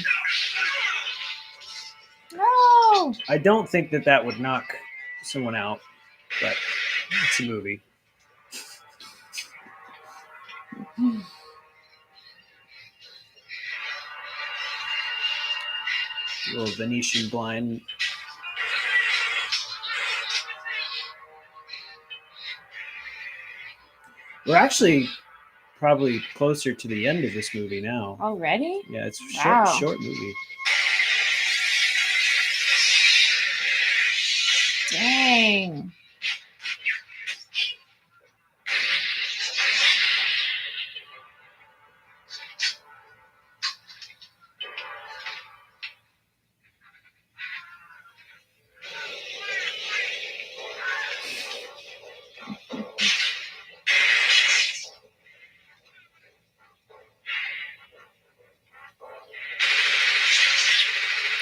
No. I don't think that would knock someone out, but it's a movie. A little Venetian blind. We're actually probably closer to the end of this movie now. Already? Yeah, it's a Wow. short movie. Dang.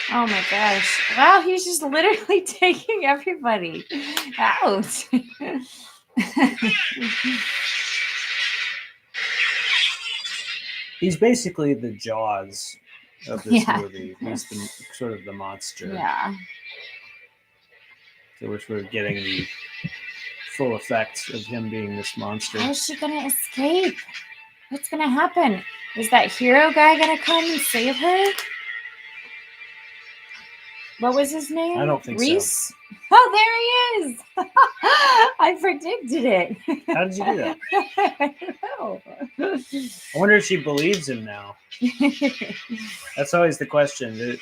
Oh my gosh. Wow, he's just literally taking everybody out. He's basically the Jaws of this Yeah. movie. He's the sort of the monster. Yeah. So we're sort of getting the full effects of him being this monster. How is she gonna escape? What's gonna happen? Is that hero guy gonna come and save her? What was his name? I don't think so. Reese? Oh, there he is! I predicted it. How did you do that? I don't know. I wonder if she believes him now. That's always the question.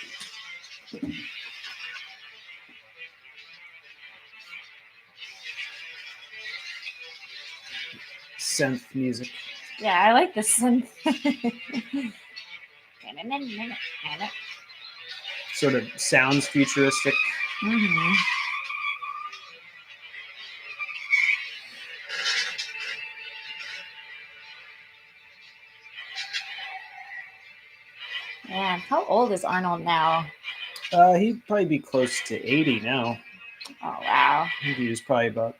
Synth music. Yeah, I like the synth. Sort of sounds futuristic. Mm-hmm. Man, how old is Arnold now? He'd probably be close to 80 now. Oh, wow. I think he was probably about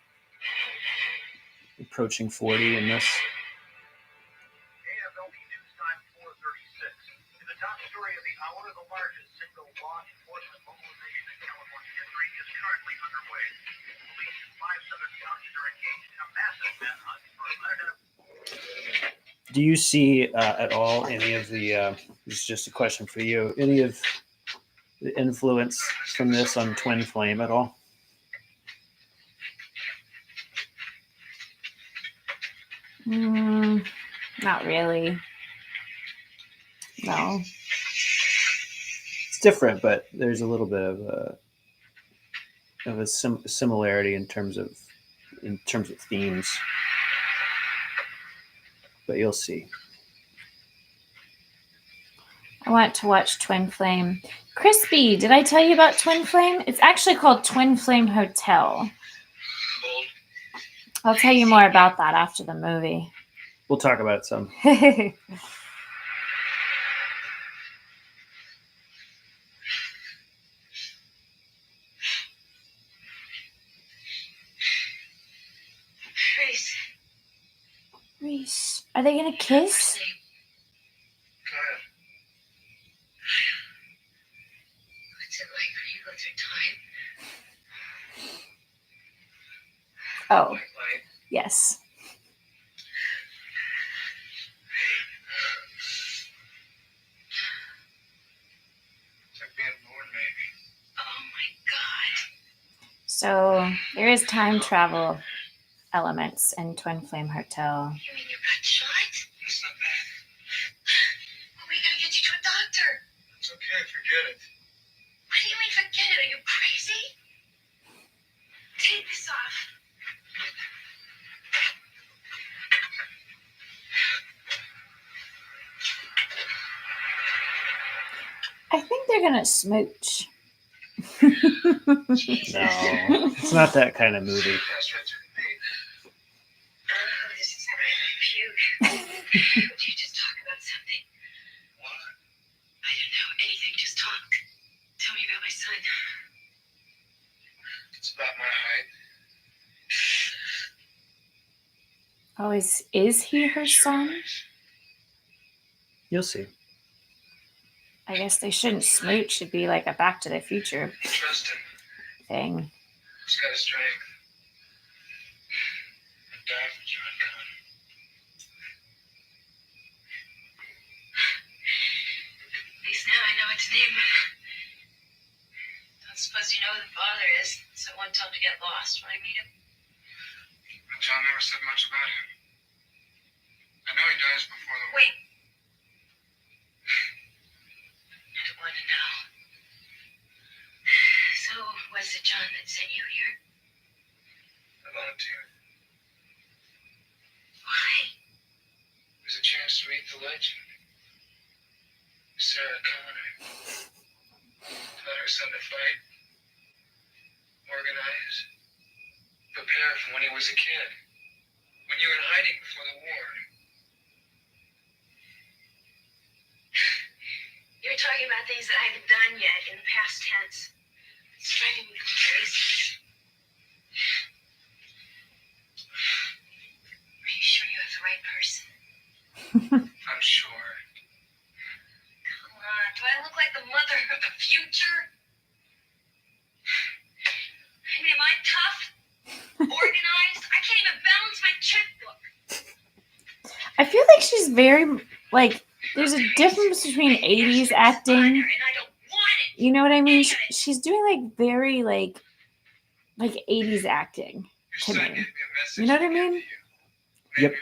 approaching 40 in this. AFLB News Time 436. In the top story of the hour, the largest single law enforcement mobilization in California history is currently underway. Police in 5 southern counties are engaged in a massive manhunt for unidentified. Do you see at all any of the, this is just a question for you, any of the influence from this on Twin Flame at all? Not really. No. It's different, but there's a little bit of a similarity in terms of themes. But you'll see. I want to watch Twin Flame. Crispy, did I tell you about Twin Flame? It's actually called Twin Flame Hotel. I'll tell you more about that after the movie. We'll talk about it some. Trace. Reese, are they gonna kiss? Kyle, What's it like when you go through time? Oh, white light. yes. It's like being born, maybe. Oh my God. So there is time travel elements in Twin Flame Hotel. You mean you got shot? That's not bad. Well, we gotta get you to a doctor. It's okay, forget it. What do you mean forget it? Are you crazy? Take this off. I think they're gonna smooch. No, it's not that kind of movie. Pass right through the pain. Oh, this is puke. Would you just talk about something? What? I don't know anything. Just talk. Tell me about my son. It's about my height. Oh, is he her son? You'll see. I guess they shouldn't smooch. It'd be like a Back to the Future Trust him. thing. He's got a strength. I'd die for John Connor. At least now I know its name. Don't suppose you know who the father is, so I won't tell him to get lost when I meet him. But John never said much about him. I know he dies before the Wait. I don't want to know. So, was it John that sent you here? I volunteered. Why? There's a chance to meet the legend. Sarah Connor. Taught her son to fight, organize, prepare from when he was a kid. When you were in hiding before the war. You're talking about things that I haven't done done yet in the past tense. It's driving me crazy. Are you sure you have the right person? I'm sure. Come on, do I look like the mother of the future? I mean, am I tough? Organized? I can't even balance my checkbook. I feel like she's very, like, there's a difference between 80s acting. And I don't want it. You know what I mean? She's doing, like, very, like 80s acting to me. You know what I mean? Yep.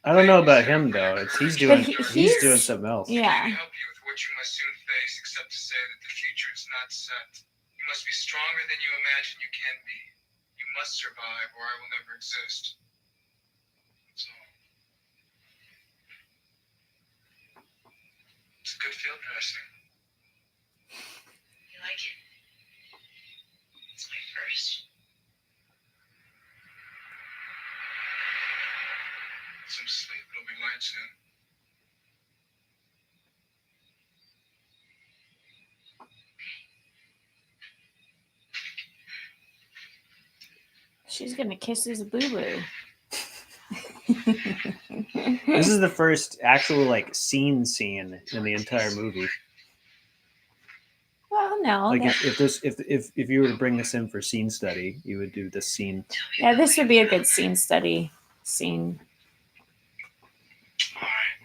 I don't know about him though. He's doing doing something else. Yeah. I can't help you with what you must soon face, except to say that the future is not set. You must be stronger than you imagine you can be. You must survive, or I will never exist. That's all. It's a good field dressing. You like it? It's my first. Some sleep. It'll be light soon. She's gonna kiss his boo-boo. This is the first actual like scene in the entire movie. Well, no. Like if you were to bring this in for scene study, you would do this scene. Yeah, this would be a good scene study scene. All right.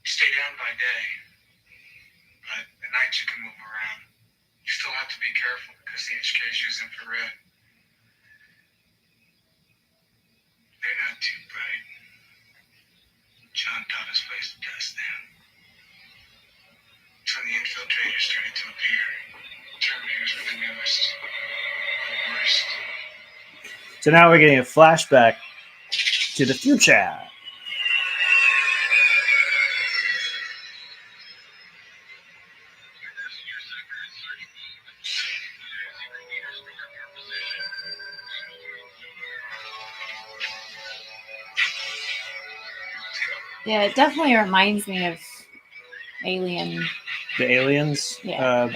You stay down by day, but at night you can move around. You still have to be careful because the HKs use infrared. They're not too bright. John taught us ways to test them. It's when the infiltrators started to appear. Terminators were the newest, the worst. So now we're getting a flashback to the future. Yeah, it definitely reminds me of Alien. The aliens. Yeah.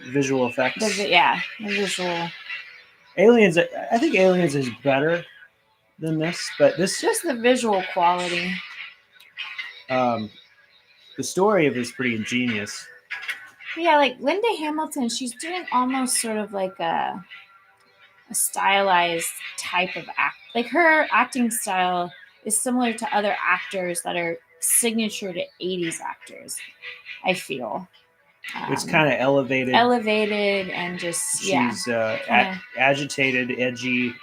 Visual effects. The visual. Aliens. I think Aliens is better than this, but this Just the visual quality. the story of it is pretty ingenious. Yeah, like Linda Hamilton, she's doing almost sort of like a stylized type of act. Like her acting style is similar to other actors that are signature to 80s actors, I feel. It's kind of elevated and just she's agitated, edgy,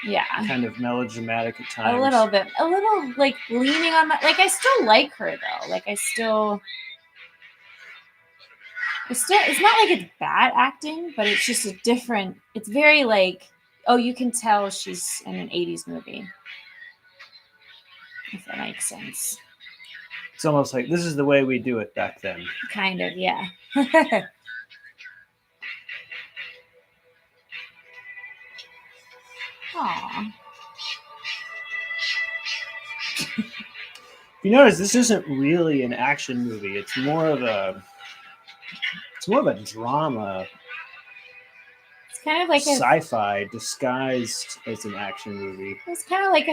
kind of melodramatic at times. A little like leaning on that. Like I still like her though. Like it's not like it's bad acting, but it's just a different. It's very like, oh, you can tell she's in an 80s movie. If that makes sense. It's almost like this is the way we do it back then. Kind of, yeah. Aww. You notice this isn't really an action movie. It's more of a drama. It's kind of like sci-fi disguised as an action movie. It's kind of like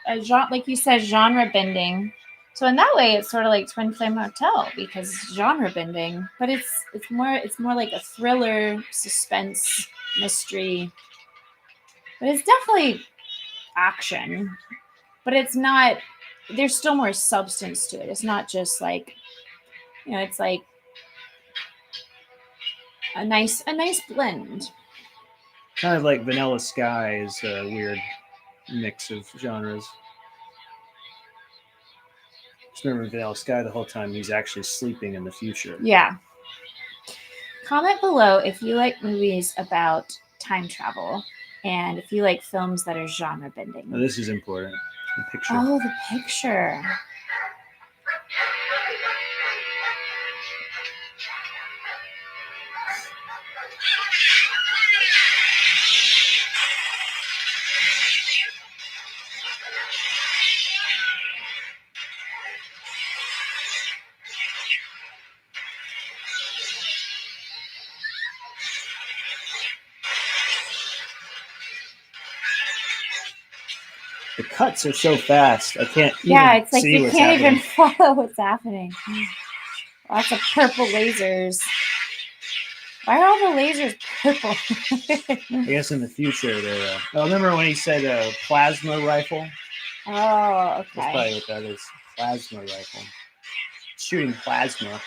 a genre, like you said, genre bending. So in that way, it's sort of like Twin Flame Hotel because it's genre bending, but it's more like a thriller, suspense, mystery. But it's definitely action, but it's not. There's still more substance to it. It's not just like, it's like a nice blend. Kind of like Vanilla Sky is a weird mix of genres. Just remember Vanilla Sky the whole time he's actually sleeping in the future. Yeah. Comment below if you like movies about time travel and if you like films that are genre bending. Oh, this is important. The picture. Oh, the picture. The cuts are so fast. I can't even Yeah, it's like see you what's can't happening. even follow what's happening. Lots of purple lasers. Why are all the lasers purple? I guess in the future they're. Remember when he said plasma rifle? Oh, That's okay. probably what that is. Plasma rifle. Shooting plasma.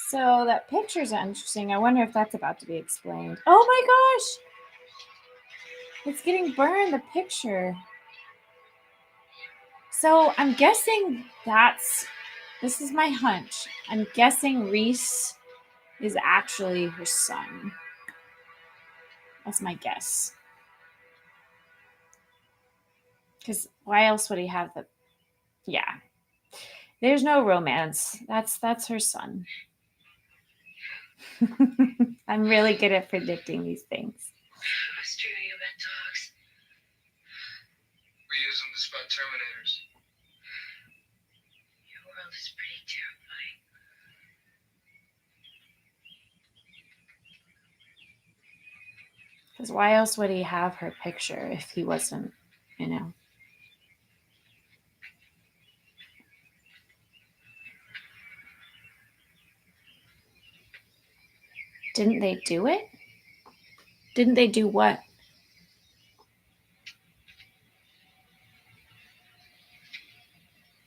So that picture's interesting. I wonder if that's about to be explained. Oh my gosh! It's getting burned, the picture. So I'm guessing this is my hunch. I'm guessing Reese is actually her son. That's my guess. Because why else would he have the... Yeah. There's no romance. That's her son. I'm really good at predicting these things. Australia bad dogs. We use them to spot Terminators. Your world is pretty terrifying. Because why else would he have her picture if he wasn't, Didn't they do it? Didn't they do what?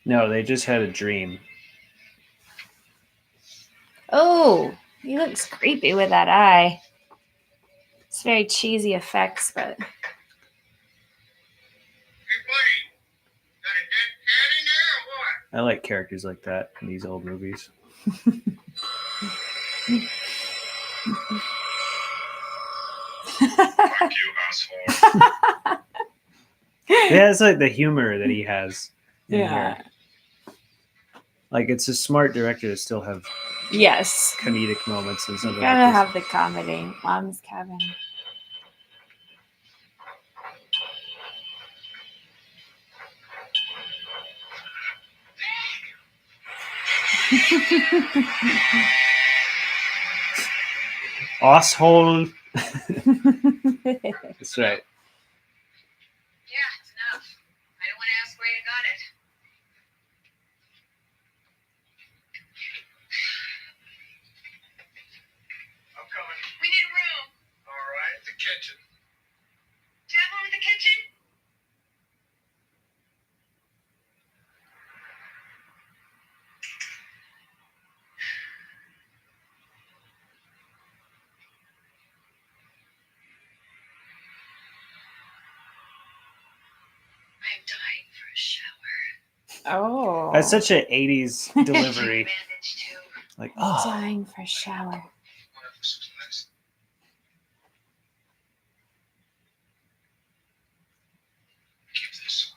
No, they just had a dream. Oh, he looks creepy with that eye. It's very cheesy effects, but... Hey, buddy. Got a dead cat in there or what? I like characters like that in these old movies. Fuck you, asshole. Yeah, it's like the humor that he has in Yeah. here. Like, it's a smart director to still have Yes. comedic moments and You something gotta like this. have the comedy. Mom's cabin. Asshole. That's right. Yeah, it's enough. I don't want to ask where you got it. I'm coming. We need a room. All right, the kitchen. Do you have one with the kitchen? I am dying for a shower. Oh. That's such an 80s delivery. Bandage too. Like, I'm oh. dying for a shower. Whatever was next. Keep this.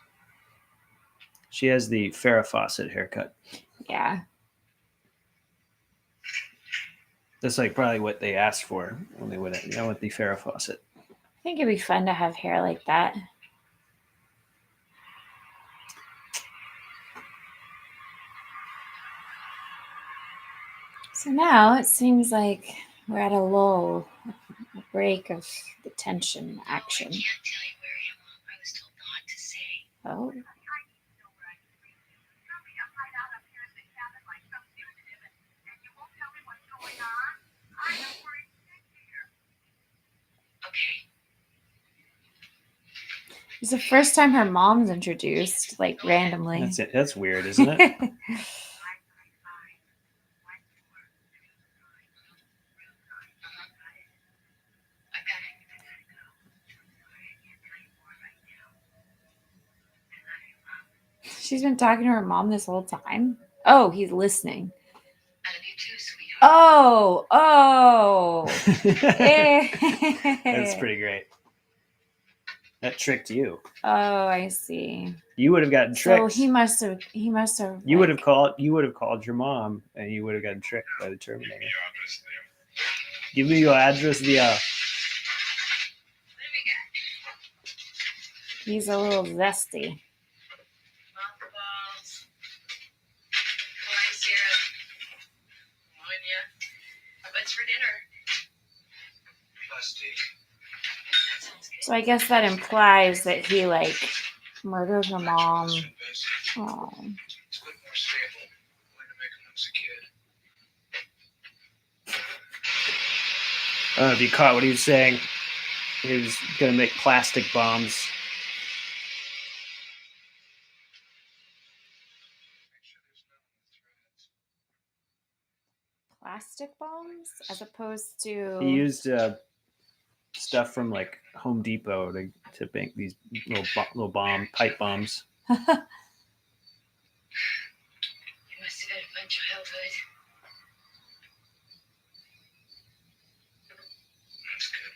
She has the Farrah Fawcett haircut. Yeah. That's like probably what they asked for when they went, with the Farrah Fawcett. I think it'd be fun to have hair like that. So now it seems like we're at a lull, a break of the tension action. I can't tell you where I am. I was told not to say. Oh. Okay. It's the first time her mom's introduced, like randomly. That's it. That's weird, isn't it? She's been talking to her mom this whole time. Oh, he's listening. I love you too, sweetheart. Oh. That's pretty great. That tricked you. Oh, I see. You would have gotten tricked. So he must have. You would have called your mom, and you would have gotten tricked by the Terminator. Give me your address, there. What do we got? He's a little zesty. Mothballs. Corn syrup. Ammonia. What's for dinner? Plastic. That sounds good. So I guess that implies that he like murdered her mom. It's best. Oh. It's a bit more stable. Way to make him look as a kid. I don't know if you caught what he was saying. He was going to make plastic bombs. Make sure there's none on the threads. Plastic bombs as opposed to He used stuff from like Home Depot to make these little pipe bombs. You must have had a fun childhood. That's good.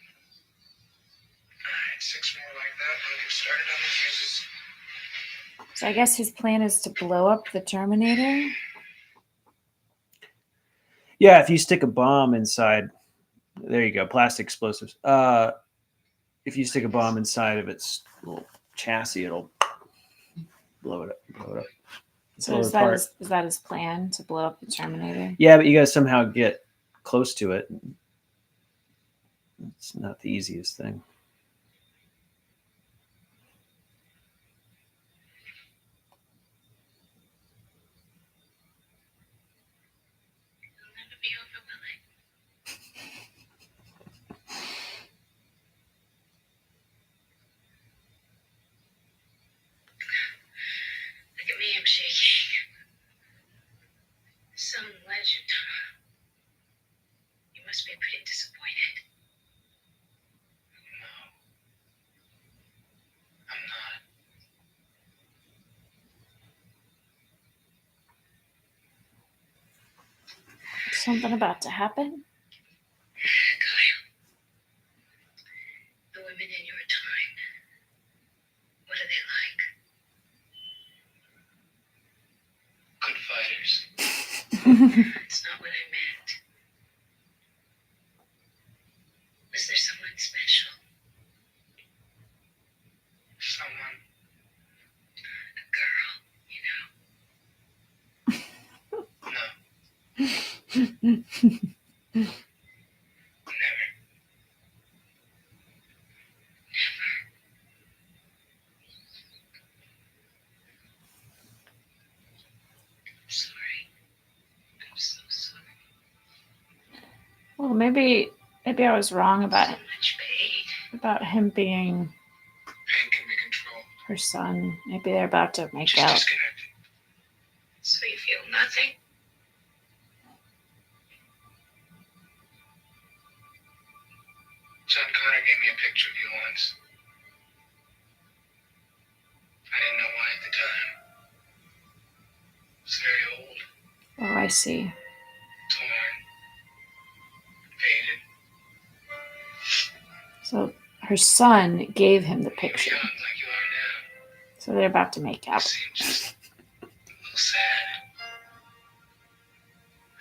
Alright, 6 more like that, and we'll get started on the fuses. So I guess his plan is to blow up the Terminator. Yeah, if you stick a bomb inside, there you go, plastic explosives. If you stick a bomb inside of its little chassis, it'll blow it up. So is that his plan to blow up the Terminator? Yeah, but you got to somehow get close to it. It's not the easiest thing. It'll never be over, will it? Look at me, I'm shaking. Some legend, huh? You must be pretty disappointed. No. I'm not. Something about to happen? Kyle, the women in your time, what are they like? Good fighters. That's not what I meant. Was there someone special? Someone. A girl, you know? No. Never. I'm sorry. I'm so sorry. Well, maybe I was wrong about So much pain. him being Pain can be controlled. her son. Maybe they're about to make She's out. disconnected. So you feel nothing? John Connor gave me a picture of you once. I didn't know why at the time. It was very old, Oh, I see. torn, faded. So her son gave him the You were picture. young like you are now. So they're about to make It out. seemed just a little sad.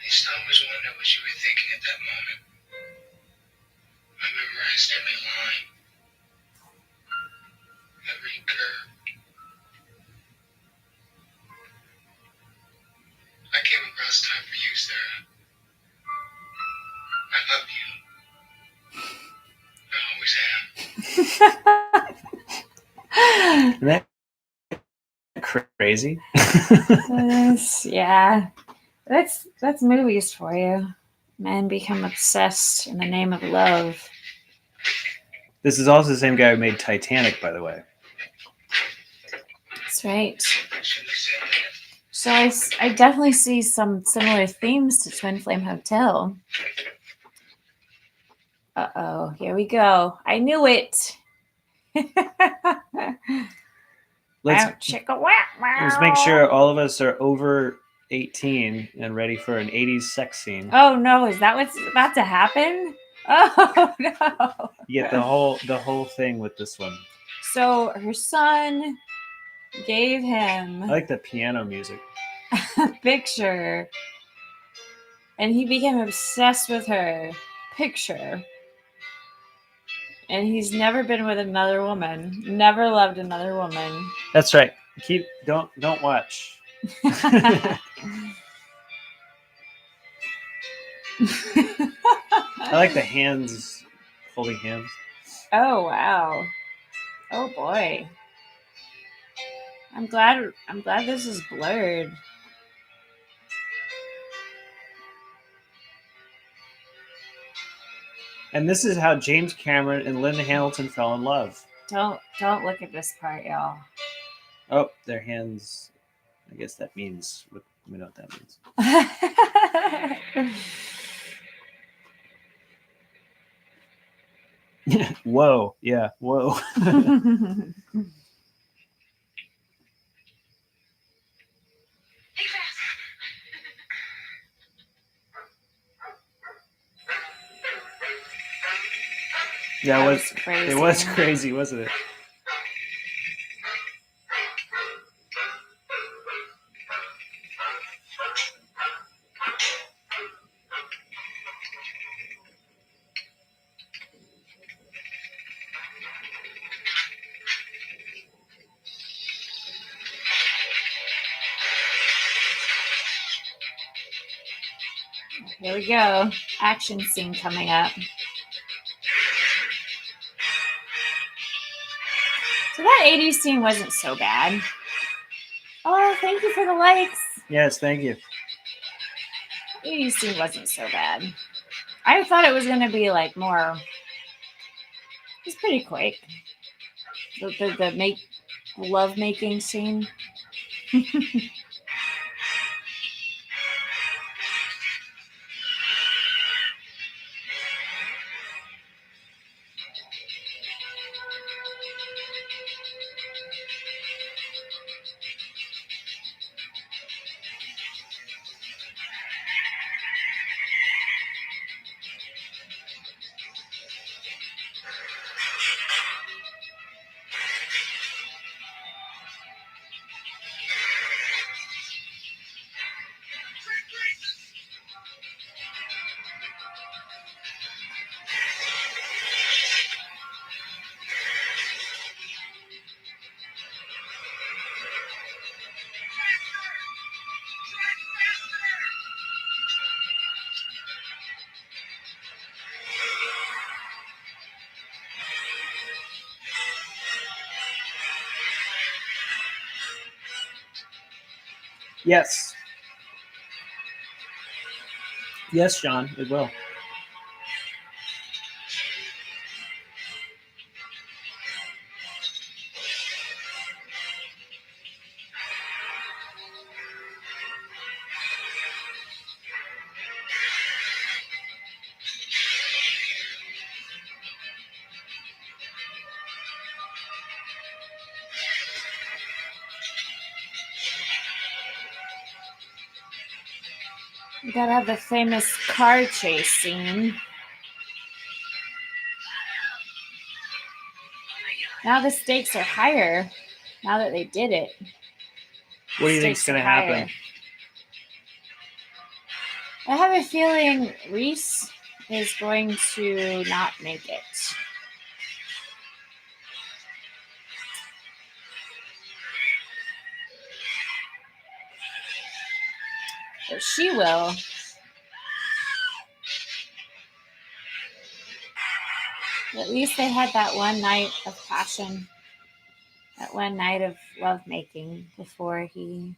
I used to always wonder what you were thinking at that moment. I memorized every line, every curve. I came across time for you, Sarah. I love you. I always have. Isn't that crazy? Yeah, that's movies for you. Men become obsessed in the name of love. This is also the same guy who made Titanic, by the way. That's right. I shouldn't have said that. So I definitely see some similar themes to Twin Flame Hotel. Uh-oh, here we go. I knew it. Let's make sure all of us are over 18 and ready for an 80s sex scene. Oh no, is that what's about to happen? Oh no. You get the whole thing with this one. So her son gave him I like the piano music. a picture and he became obsessed with her picture. And he's never been with another woman. Never loved another woman. That's right. Don't watch. I like the hands holding hands. Oh wow. Oh boy. I'm glad this is blurred. And this is how James Cameron and Linda Hamilton fell in love. Don't look at this part, y'all. Oh, their hands. I guess that means we know what that means. Whoa. Yeah. Whoa. Yeah, That was crazy. It was crazy, wasn't it? Here we go. Action scene coming up. So that 80s scene wasn't so bad. Oh, thank you for the likes. Yes, thank you. 80s scene wasn't so bad. I thought it was going to be like more. It's pretty quick. The love making scene. Yes. Yes, John, it will. We gotta have the famous car chase scene. Now the stakes are higher. Now that they did it. What do you think's going to happen? I have a feeling Reese is going to not make it. But she will. At least they had that one night of passion. That one night of lovemaking before he...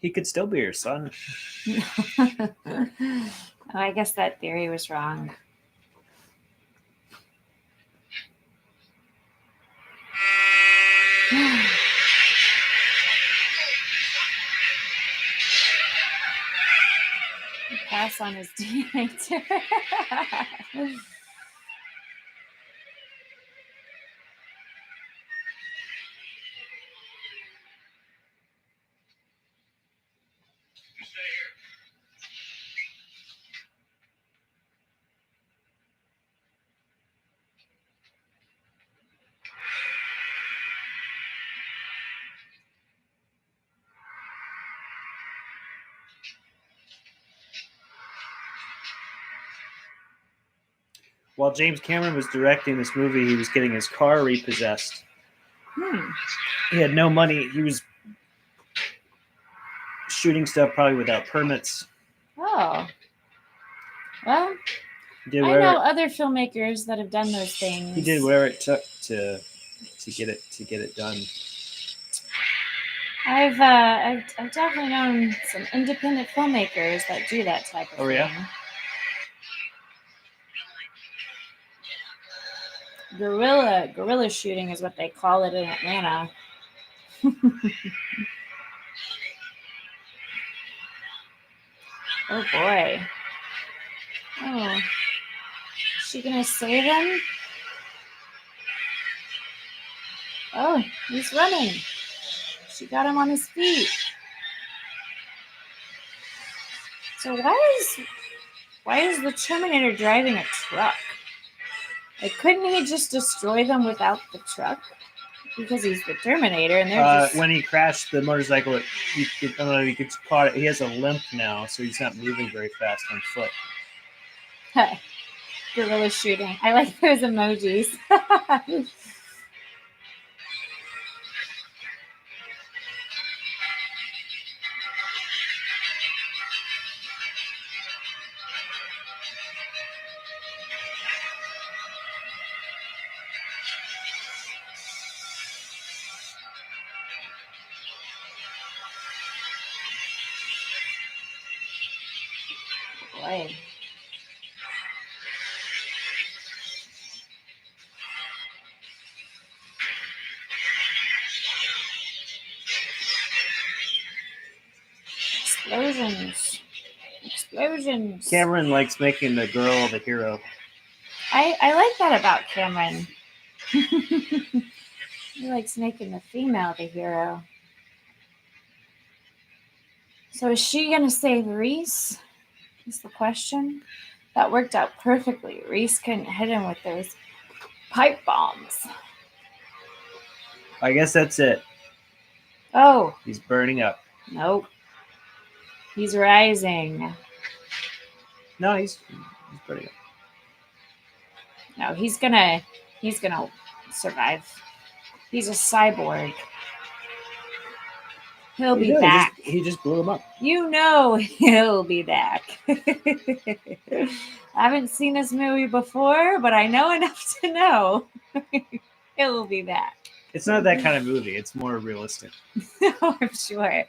He could still be your son. Oh, I guess that theory was wrong. Pass on his DNA too. While James Cameron was directing this movie, he was getting his car repossessed. He had no money. He was shooting stuff probably without permits. Oh. Well, He did I whatever know other filmmakers that have done those things. he did whatever it took to get it done. I've definitely known some independent filmmakers that do that type of thing. Yeah? Guerrilla shooting is what they call it in Atlanta. Oh boy. Oh. Is she gonna save him? Oh, he's running. She got him on his feet. So why is the Terminator driving a truck? Like, couldn't he just destroy them without the truck? Because he's the Terminator, and they're just... When he crashed the motorcycle, I don't know if you could caught it. He has a limp now, so he's not moving very fast on foot. Guerrilla shooting. I like those emojis. Boy. Explosions. Cameron likes making the girl the hero. I like that about Cameron. He likes making the female the hero. So is she going to save Reese? Is the question. That worked out perfectly. Reese couldn't hit him with those pipe bombs. I guess that's it. Oh. He's burning up. Nope. He's rising. No, he's burning up. No, he's gonna survive. He's a cyborg. He'll be back. He just blew him up. You know he'll be back. I haven't seen this movie before, but I know enough to know he'll be back. It's not that kind of movie. It's more realistic. Oh, I'm sure.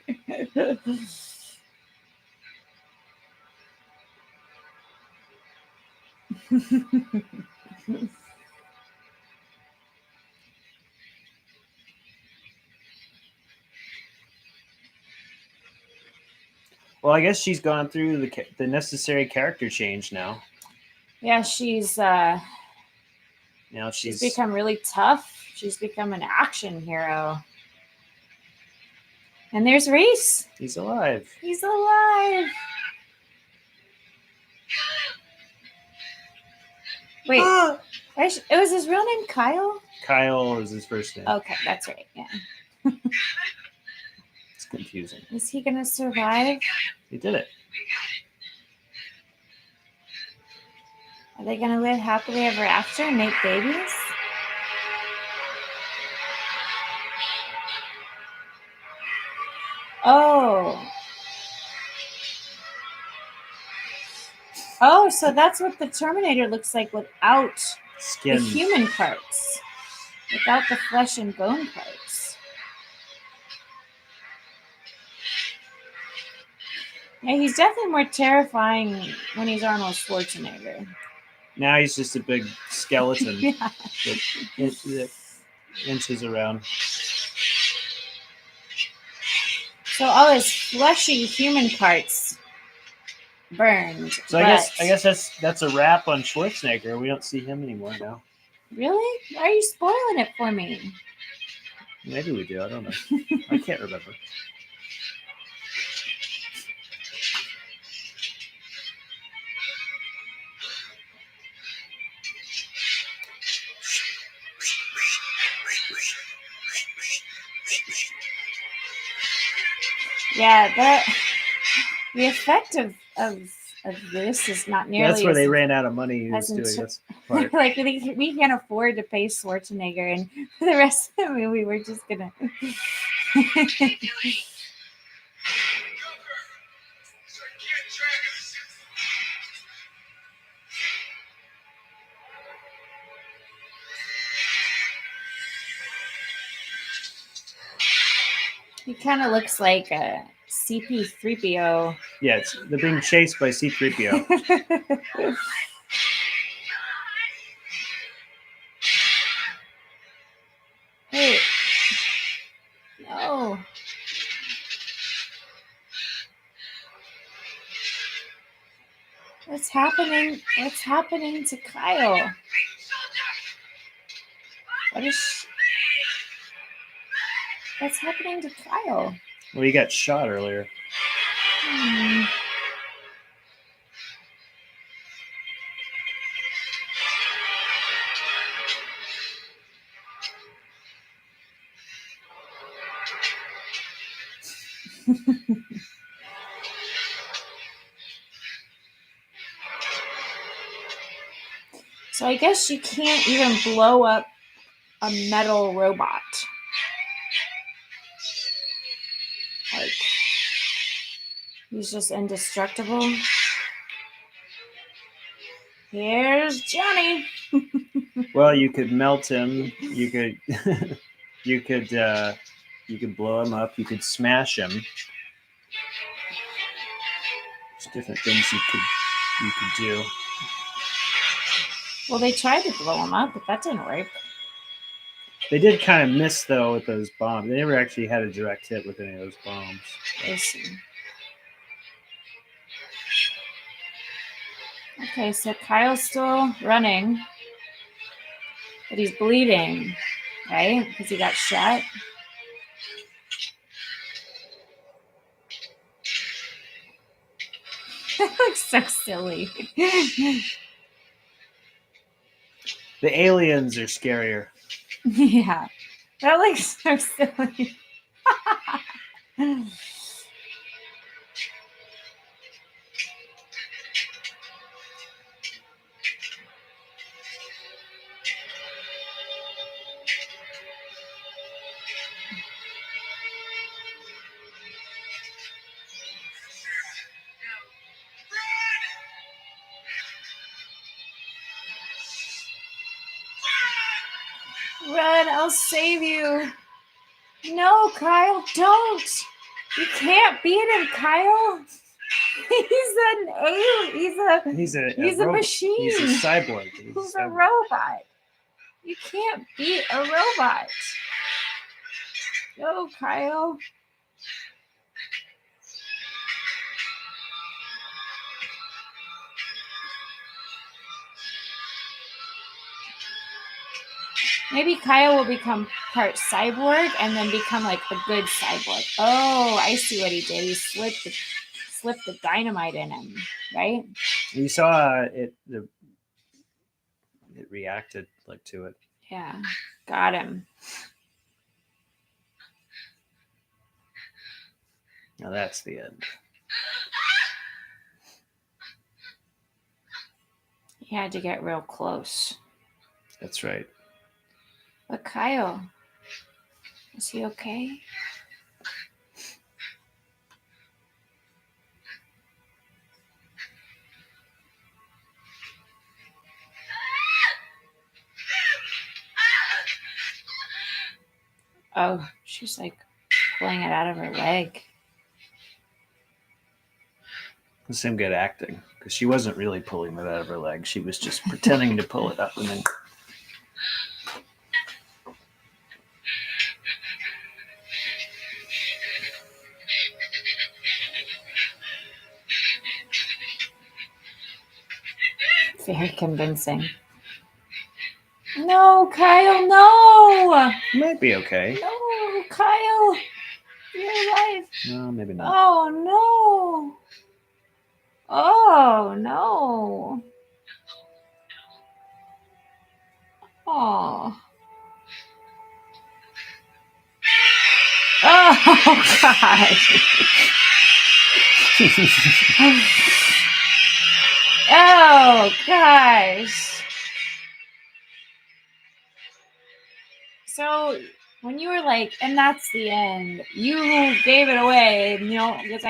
Well, I guess she's gone through the necessary character change now. Yeah, she's she's become really tough. She's become an action hero. And there's Reese. He's alive. He's alive. Wait, it was his real name Kyle? Kyle is his first name. Okay, that's right. Yeah. It's confusing. Is he going to survive? He did it. Are they going to live happily ever after and make babies? Oh. Oh, so that's what the Terminator looks like without Skin. the human parts. Without the flesh and bone parts. Yeah, he's definitely more terrifying when he's Arnold Schwarzenegger. Now he's just a big skeleton Yeah. that inches around. So all his fleshy human parts burned. So I guess that's a wrap on Schwarzenegger. We don't see him anymore now. Really? Why are you spoiling it for me? Maybe we do. I don't know. I can't remember. Yeah, the effect of this is not nearly. That's where as, they ran out of money doing this part. Like we can't afford to pay Schwarzenegger, and for the rest of the movie, we're just gonna. He kind of looks like a CP3PO. Yeah, they're being chased by C-3PO. Hey. No. What's happening? What's happening to Kyle? What's happening to Kyle? Well, he got shot earlier. So I guess you can't even blow up a metal robot. Like, he's just indestructible. Here's Johnny. Well, you could melt him. You could, you could blow him up. You could smash him. There's different things you could do. Well, they tried to blow him up, but that didn't work. They did kind of miss though with those bombs. They never actually had a direct hit with any of those bombs. I see. Okay, so Kyle's still running, but he's bleeding, right? Because he got shot. That looks so silly. The aliens are scarier. Yeah, that looks so silly. Run, I'll save you. No, Kyle, don't. You can't beat him, Kyle. He's an alien. He's a machine. He's a cyborg. He's a robot. You can't beat a robot. Go, Kyle. Maybe Kyle will become part cyborg and then become like a good cyborg. Oh, I see what he did. He slipped the dynamite in him, right? You saw it reacted like to it. Yeah, got him. Now that's the end. He had to get real close. That's right. But Kyle, is he okay? Oh, she's like pulling it out of her leg. Some good acting, because she wasn't really pulling it out of her leg. She was just pretending to pull it up and then. Very convincing. No, Kyle, no! It might be okay. No, Kyle! You're alive. No, maybe not. Oh, no. Oh, no. Oh. Oh, gosh. Oh, gosh. So when you were like, and that's the end, you gave it away, and, you know, because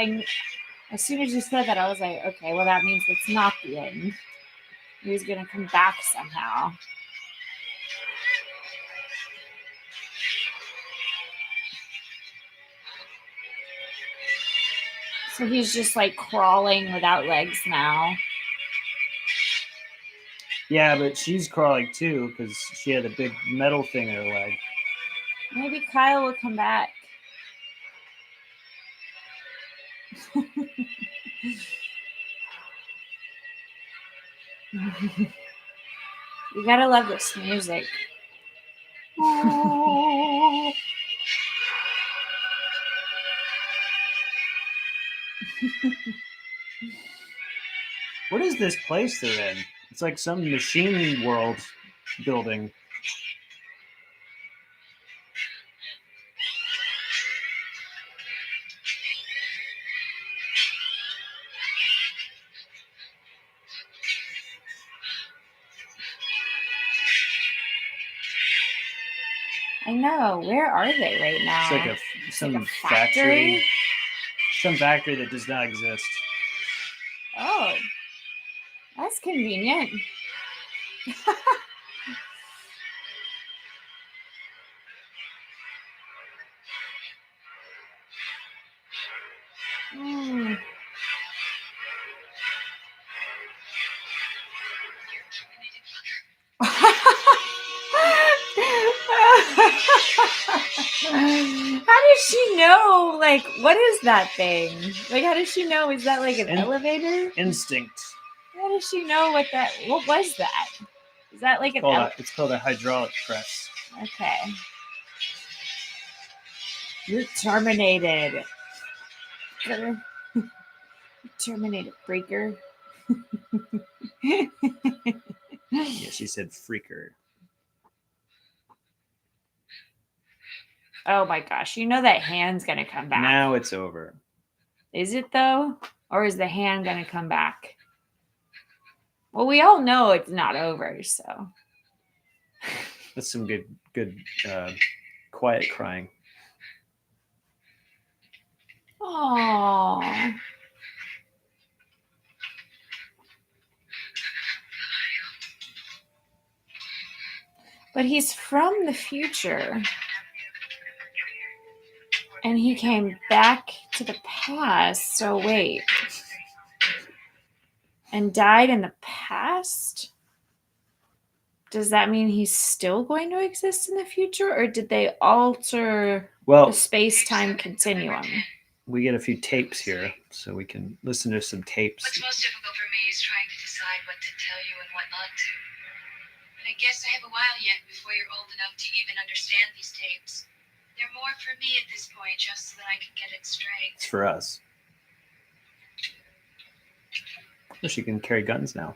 as soon as you said that, I was like, okay, well, that means it's not the end. He was going to come back somehow. So he's just like crawling without legs now. Yeah, but she's crawling too because she had a big metal thing in her leg. Maybe Kyle will come back. You gotta love this music. What is this place they're in? It's like some machine world building. I know. Where are they right now? It's like some like a factory. Some factory that does not exist. Oh, that's convenient. Mm. How does she know? Like, what is that thing? Like, how does she know? Is that like an elevator? Instinct. How does she know what was that? Is that like It's called a hydraulic press. Okay. You're terminated. Terminated, freaker. Yeah, she said freaker. Oh my gosh. You know that hand's going to come back. Now it's over. Is it though? Or is the hand going to come back? Well, we all know it's not over, so. That's some good quiet crying. Aww. But he's from the future. And he came back to the past. So wait. And died in the past? Does that mean he's still going to exist in the future? Or did they alter the space-time continuum? We get a few tapes here, so we can listen to some tapes. What's most difficult for me is trying to decide what to tell you and what not to. And I guess I have a while yet before you're old enough to even understand these tapes. They're more for me at this point, just so that I can get it straight. It's for us. So she can carry guns now.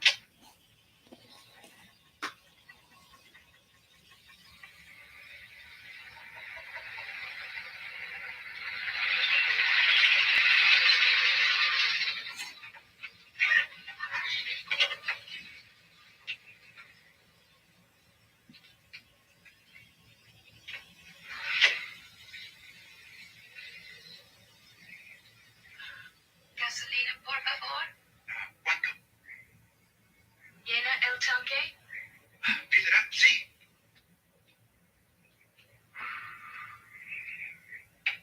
Gasolina, por favor. Llena el tanque. Fill it up, see?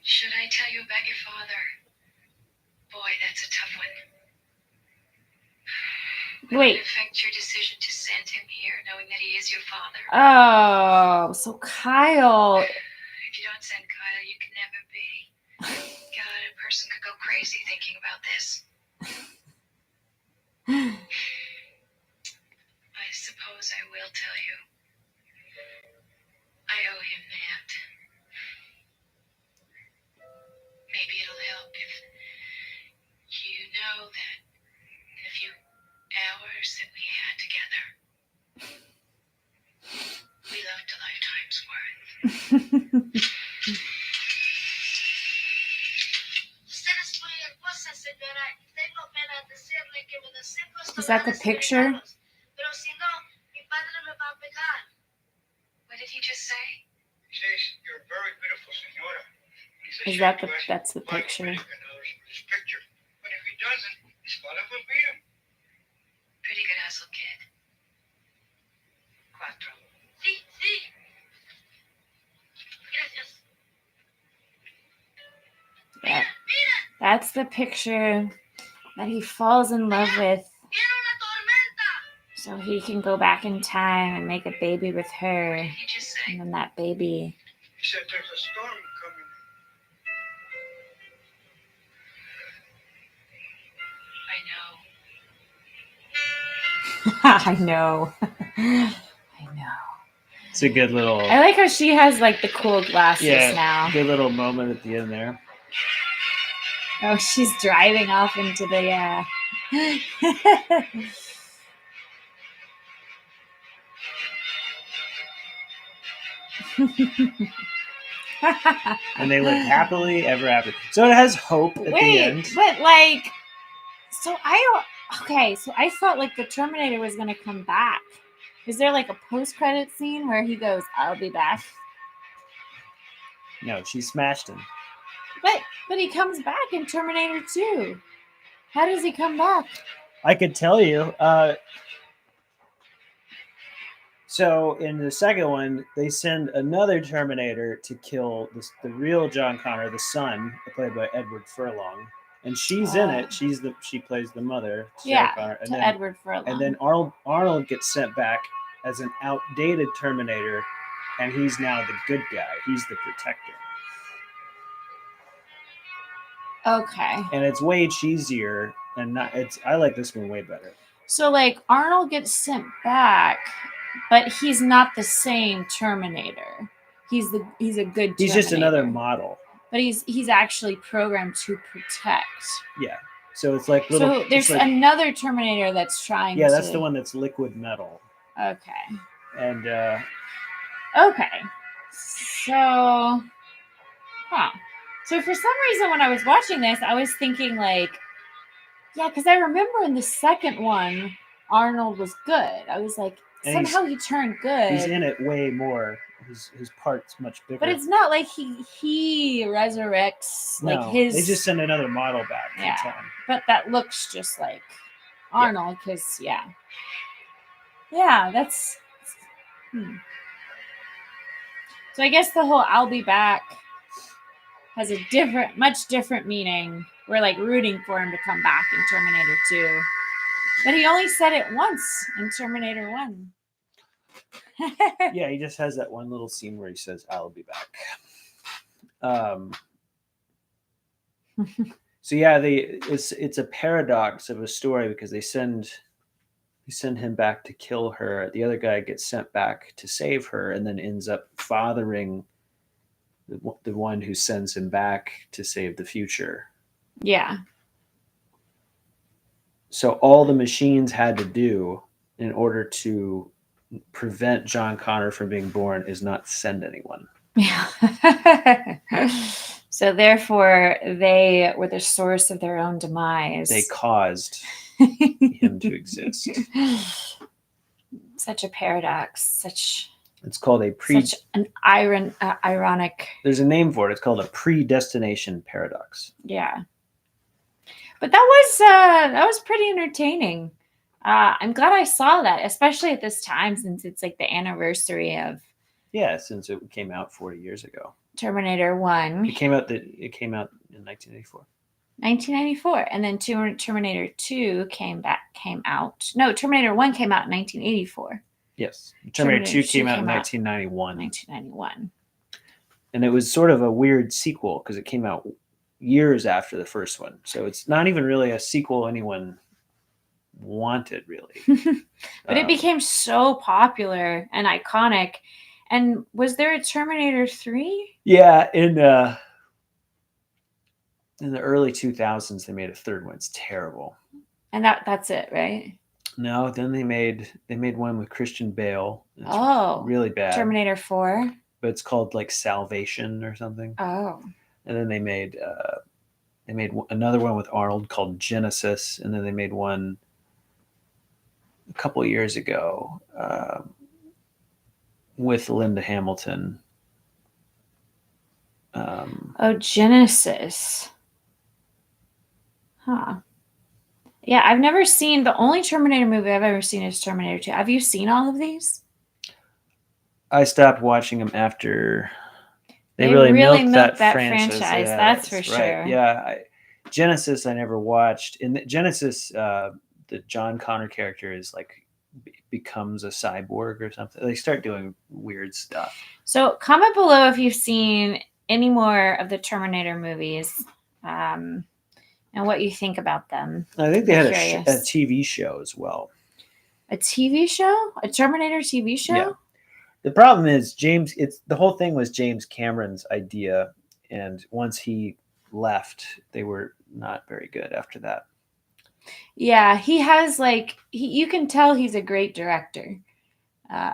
Should I tell you about your father? Boy, that's a tough one. Wait. Will it affect your decision to send him here, knowing that he is your father? Oh, so Kyle. If you don't send Kyle, you can never be. God, a person could go crazy thinking about this. I suppose I will tell you. I owe him that. Maybe it'll help if you know that in a few hours that we had together, we loved a lifetime's worth. Is that the picture? What did he just say? He says, you're a very beautiful senora. He says, Is that "Should you that's the ask $5 picture? million for this picture. But if he doesn't, his father will beat him. Pretty good hustle, kid. Cuatro. Sí, sí. Gracias. Yeah. That's the picture that he falls in love with, so he can go back in time and make a baby with her. What did you just say? And then that baby. He said there's a storm coming. I know. I know. I know. It's a good little, I like how she has like the cool glasses now. good little moment at the end there. Oh, she's driving off into the And they live happily ever after. So it has hope at the Wait, end. but like, so I felt like the Terminator was gonna come back. Is there like a post-credit scene where he goes, "I'll be back"? No, she smashed him. But he comes back in Terminator 2. How does he come back? I could tell you. So in the second one, they send another Terminator to kill the real John Connor, the son, played by Edward Furlong, and she's in it. She plays the mother, Sarah Connor, and then Edward Furlong. and then Arnold gets sent back as an outdated Terminator, and he's now the good guy. He's the protector. Okay. And it's way cheesier, and I like this one way better. So like Arnold gets sent back, but he's not the same Terminator. He's a good Terminator. He's just another model. But he's actually programmed to protect. Yeah. So it's like little. So there's another Terminator that's trying. Yeah, that's the one that's liquid metal. Okay. And okay. So, So for some reason, when I was watching this, I was thinking like, yeah, because I remember in the second one, Arnold was good. I was like, somehow he turned good. He's in it way more. His part's much bigger. But it's not like he resurrects like his. They just send another model back. Yeah. But that looks just like Arnold, because that's. So I guess the whole "I'll be back" has a much different meaning. We're like rooting for him to come back in Terminator 2, but he only said it once in Terminator 1. Yeah, he just has that one little scene where he says, "I'll be back." So yeah, it's a paradox of a story, because they send him back to kill her. The other guy gets sent back to save her, and then ends up fathering the one who sends him back to save the future. Yeah. So all the machines had to do in order to prevent John Connor from being born is not send anyone. Yeah. So therefore, they were the source of their own demise. They caused him to exist. Such a paradox. It's called such an ironic. There's a name for it. It's called a predestination paradox. Yeah. But that was pretty entertaining. I'm glad I saw that, especially at this time, since it's like the anniversary of. Yeah, since it came out 40 years ago. Terminator 1. It came out in 1984. 1994, and then Terminator 2 came out. No, Terminator 1 came out in 1984. Yes, Terminator 2 came out in 1991. 1991. And it was sort of a weird sequel because it came out years after the first one. So it's not even really a sequel anyone wanted, really. But it became so popular and iconic. And was there a Terminator 3? Yeah, in the early 2000s, they made a third one. It's terrible. And that's it, right? No, then they made one with Christian Bale. It's really bad. Terminator 4. But it's called like Salvation or something. Oh. And then they made another one with Arnold called Genesis, and then they made one a couple of years ago with Linda Hamilton. Genesis. Huh. Yeah, I've never seen, the only Terminator movie I've ever seen is Terminator 2. Have you seen all of these? I stopped watching them after they really milked that franchise. That's for sure. Yeah, Genesis I never watched. In Genesis, the John Connor character is like becomes a cyborg or something. They start doing weird stuff. So comment below if you've seen any more of the Terminator movies, and what you think about them. I think they had a Curious. TV show as well. A TV show? A Terminator TV show? Yeah. The problem is the whole thing was James Cameron's idea, and once he left, they were not very good after that. Yeah, he has you can tell he's a great director,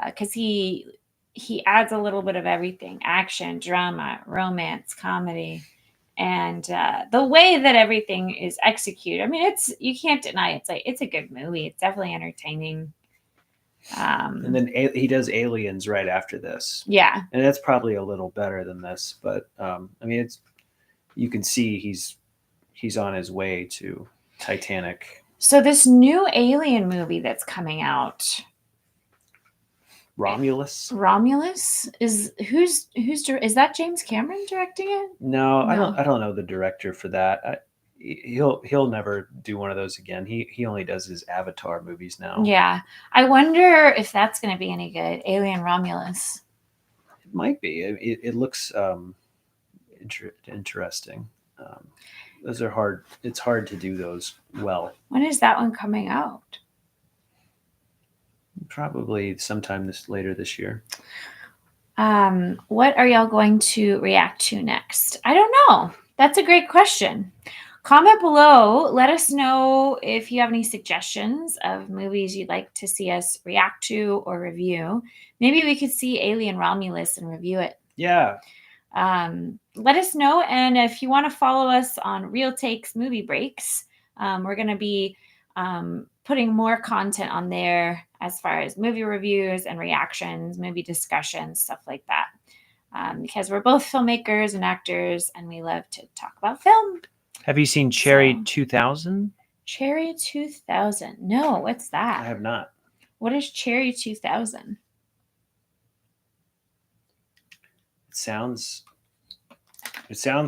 because he adds a little bit of everything: action, drama, romance, comedy, and the way that everything is executed. I mean, you can't deny it's a good movie. It's definitely entertaining. And then he does Aliens right after this. Yeah, and that's probably a little better than this, but I mean, you can see he's on his way to Titanic. So this new Alien movie that's coming out, Romulus is that James Cameron directing it? No, I don't know the director for that. He'll never do one of those again. He only does his Avatar movies now. Yeah, I wonder if that's going to be any good. Alien Romulus. It might be. It looks interesting. Those are hard. It's hard to do those well. When is that one coming out? Probably sometime later this year. What are y'all going to react to next? I don't know. That's a great question. Comment below. Let us know if you have any suggestions of movies you'd like to see us react to or review. Maybe we could see Alien Romulus and review it. Yeah. Let us know. And if you want to follow us on Real Takes Movie Breaks, we're going to be putting more content on there as far as movie reviews and reactions, movie discussions, stuff like that. Because we're both filmmakers and actors, and we love to talk about film. Have you seen Cherry 2000? Cherry 2000? No, what's that? I have not. What is Cherry 2000? It sounds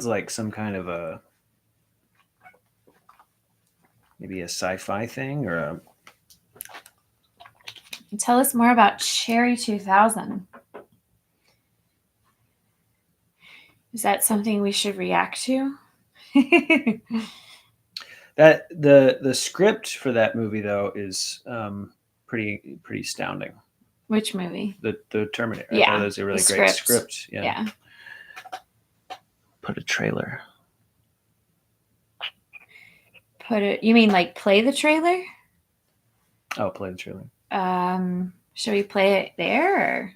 like some kind of maybe a sci-fi thing or a... Tell us more about Cherry 2000. Is that something we should react to? That the script for that movie though is pretty astounding. Which movie? The Terminator. Yeah, I thought that was a really great script. Yeah. Put a trailer. You mean like play the trailer? Oh, play the trailer. Should we play it there? Or?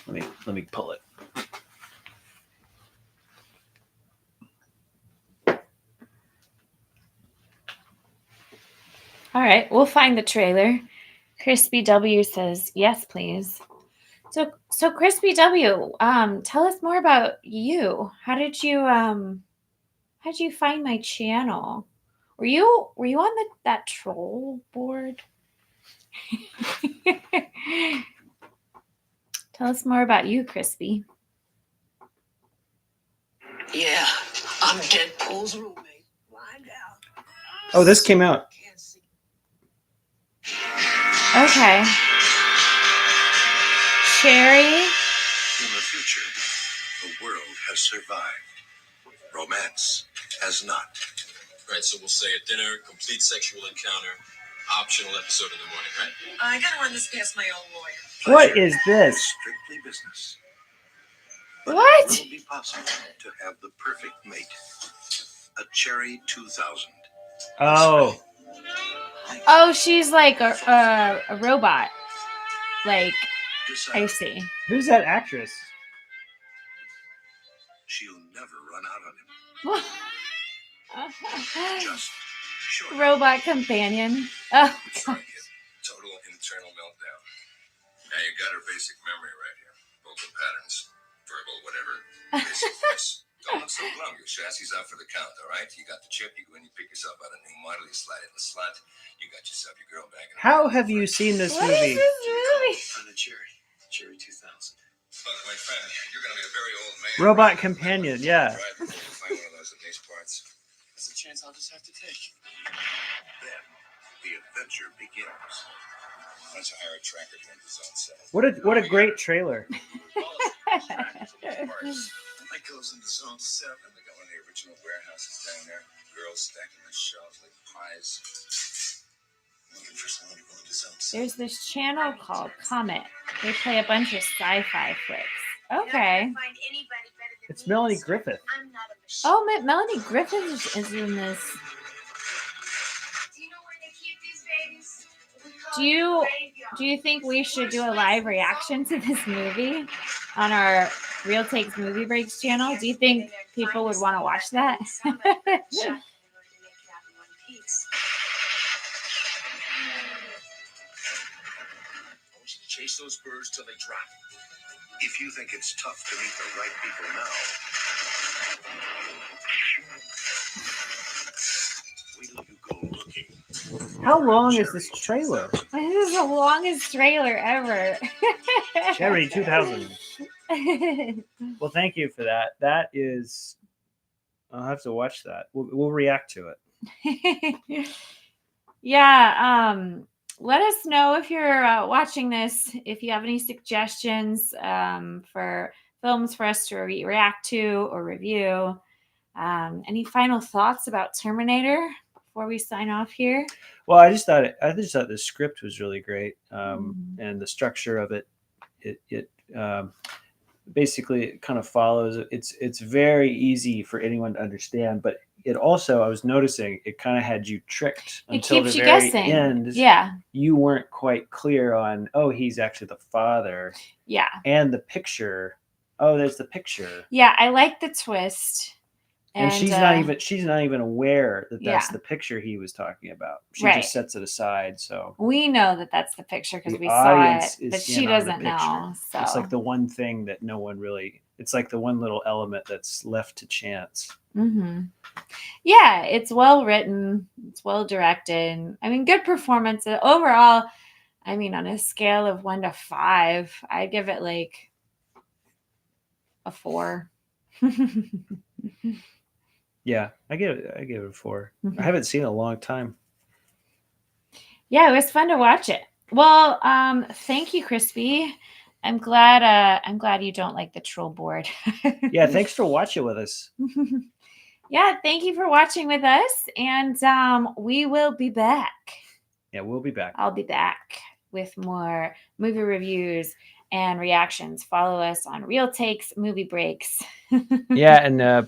Let me pull it. All right, we'll find the trailer. Crispy W says, yes, please. So Crispy W, tell us more about you. How did you find my channel? Were you on that troll board? Tell us more about you, Crispy. Yeah, I'm Deadpool's roommate. Find out. Oh, this came out. Okay. Cherry. In the future, the world has survived. Romance has not. Right, so we'll say at dinner, complete sexual encounter, optional episode in the morning, right? I gotta run this past my own lawyer. What is this? Strictly business. What? It will be possible to have the perfect mate. A Cherry 2000. Oh, she's like a robot. Like, I see. Who's that actress? She'll never run out on him. Just short. Robot companion. Oh, Sorry, kid. Total internal meltdown. Now you got her basic memory right here. Vocal patterns, verbal, whatever. Basic voice. Don't look so glum. Your chassis out for the count, all right? You got the chip. You go in, you pick yourself out a new model. You slide in the slot. You got yourself your girl back. How have you seen this what movie? is this movie? For the Cherry 2000. Look, my friend, you're gonna be a very old man. Robot companion, yeah. Right, find one of those at these parts. It's a chance I'll just have to take. Then the adventure begins. Let's hire a tracker to enter zone 7. What a great trailer. That goes into zone 7. They got one of the original warehouses down there. Girls stacking the shelves like pies. Looking for someone to go into zone 7. There's this channel called Comet. They play a bunch of sci-fi flicks. Okay. It's Melanie Griffith. Oh, Melanie Griffith is in this. Do you know where they keep these babies? Do you think we should do a live reaction to this movie on our Real Takes Movie Breaks channel? Do you think people would want to watch that? I want you to chase those birds till they drop. If you think it's tough to meet the right people now, wait till you go looking. How long is this trailer? This is the longest trailer ever. Cherry 2000. Well, thank you for that. That is, I'll have to watch that. We'll react to it. Yeah. Let us know if you're watching this, if you have any suggestions for films for us to react to or review. Any final thoughts about Terminator before we sign off here? Well, I just thought the script was really great, and the structure of it. It basically it kind of follows. It's very easy for anyone to understand, but it also, I was noticing, it kind of had you tricked until the very end. Yeah, you weren't quite clear on. Oh, he's actually the father. Yeah, and the picture. Oh, there's the picture. Yeah, I like the twist. And she's not even aware that that's the picture he was talking about. She just sets it aside. So we know that that's the picture because we saw it, but she doesn't know. So it's like the one thing that no one really. It's like the one little element that's left to chance. Mm-hmm. Yeah, it's well written. It's well directed. I mean, good performance overall. I mean, on a scale of 1 to 5, I give it like a 4. Yeah, I give it a 4. I haven't seen it in a long time. Yeah, it was fun to watch it. Well, thank you, Crispy. I'm glad you don't like the troll board. Yeah, thanks for watching with us. Yeah, thank you for watching with us, and we will be back. Yeah, we'll be back. I'll be back with more movie reviews and reactions. Follow us on Real Takes Movie Breaks. Yeah, and it'll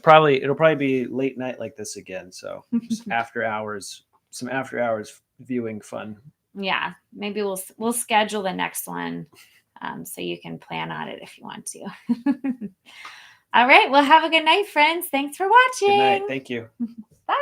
probably be late night like this again. So just some after hours viewing fun. Yeah, maybe we'll schedule the next one so you can plan on it if you want to. All right, well, have a good night, friends. Thanks for watching. Good night. Thank you. Bye.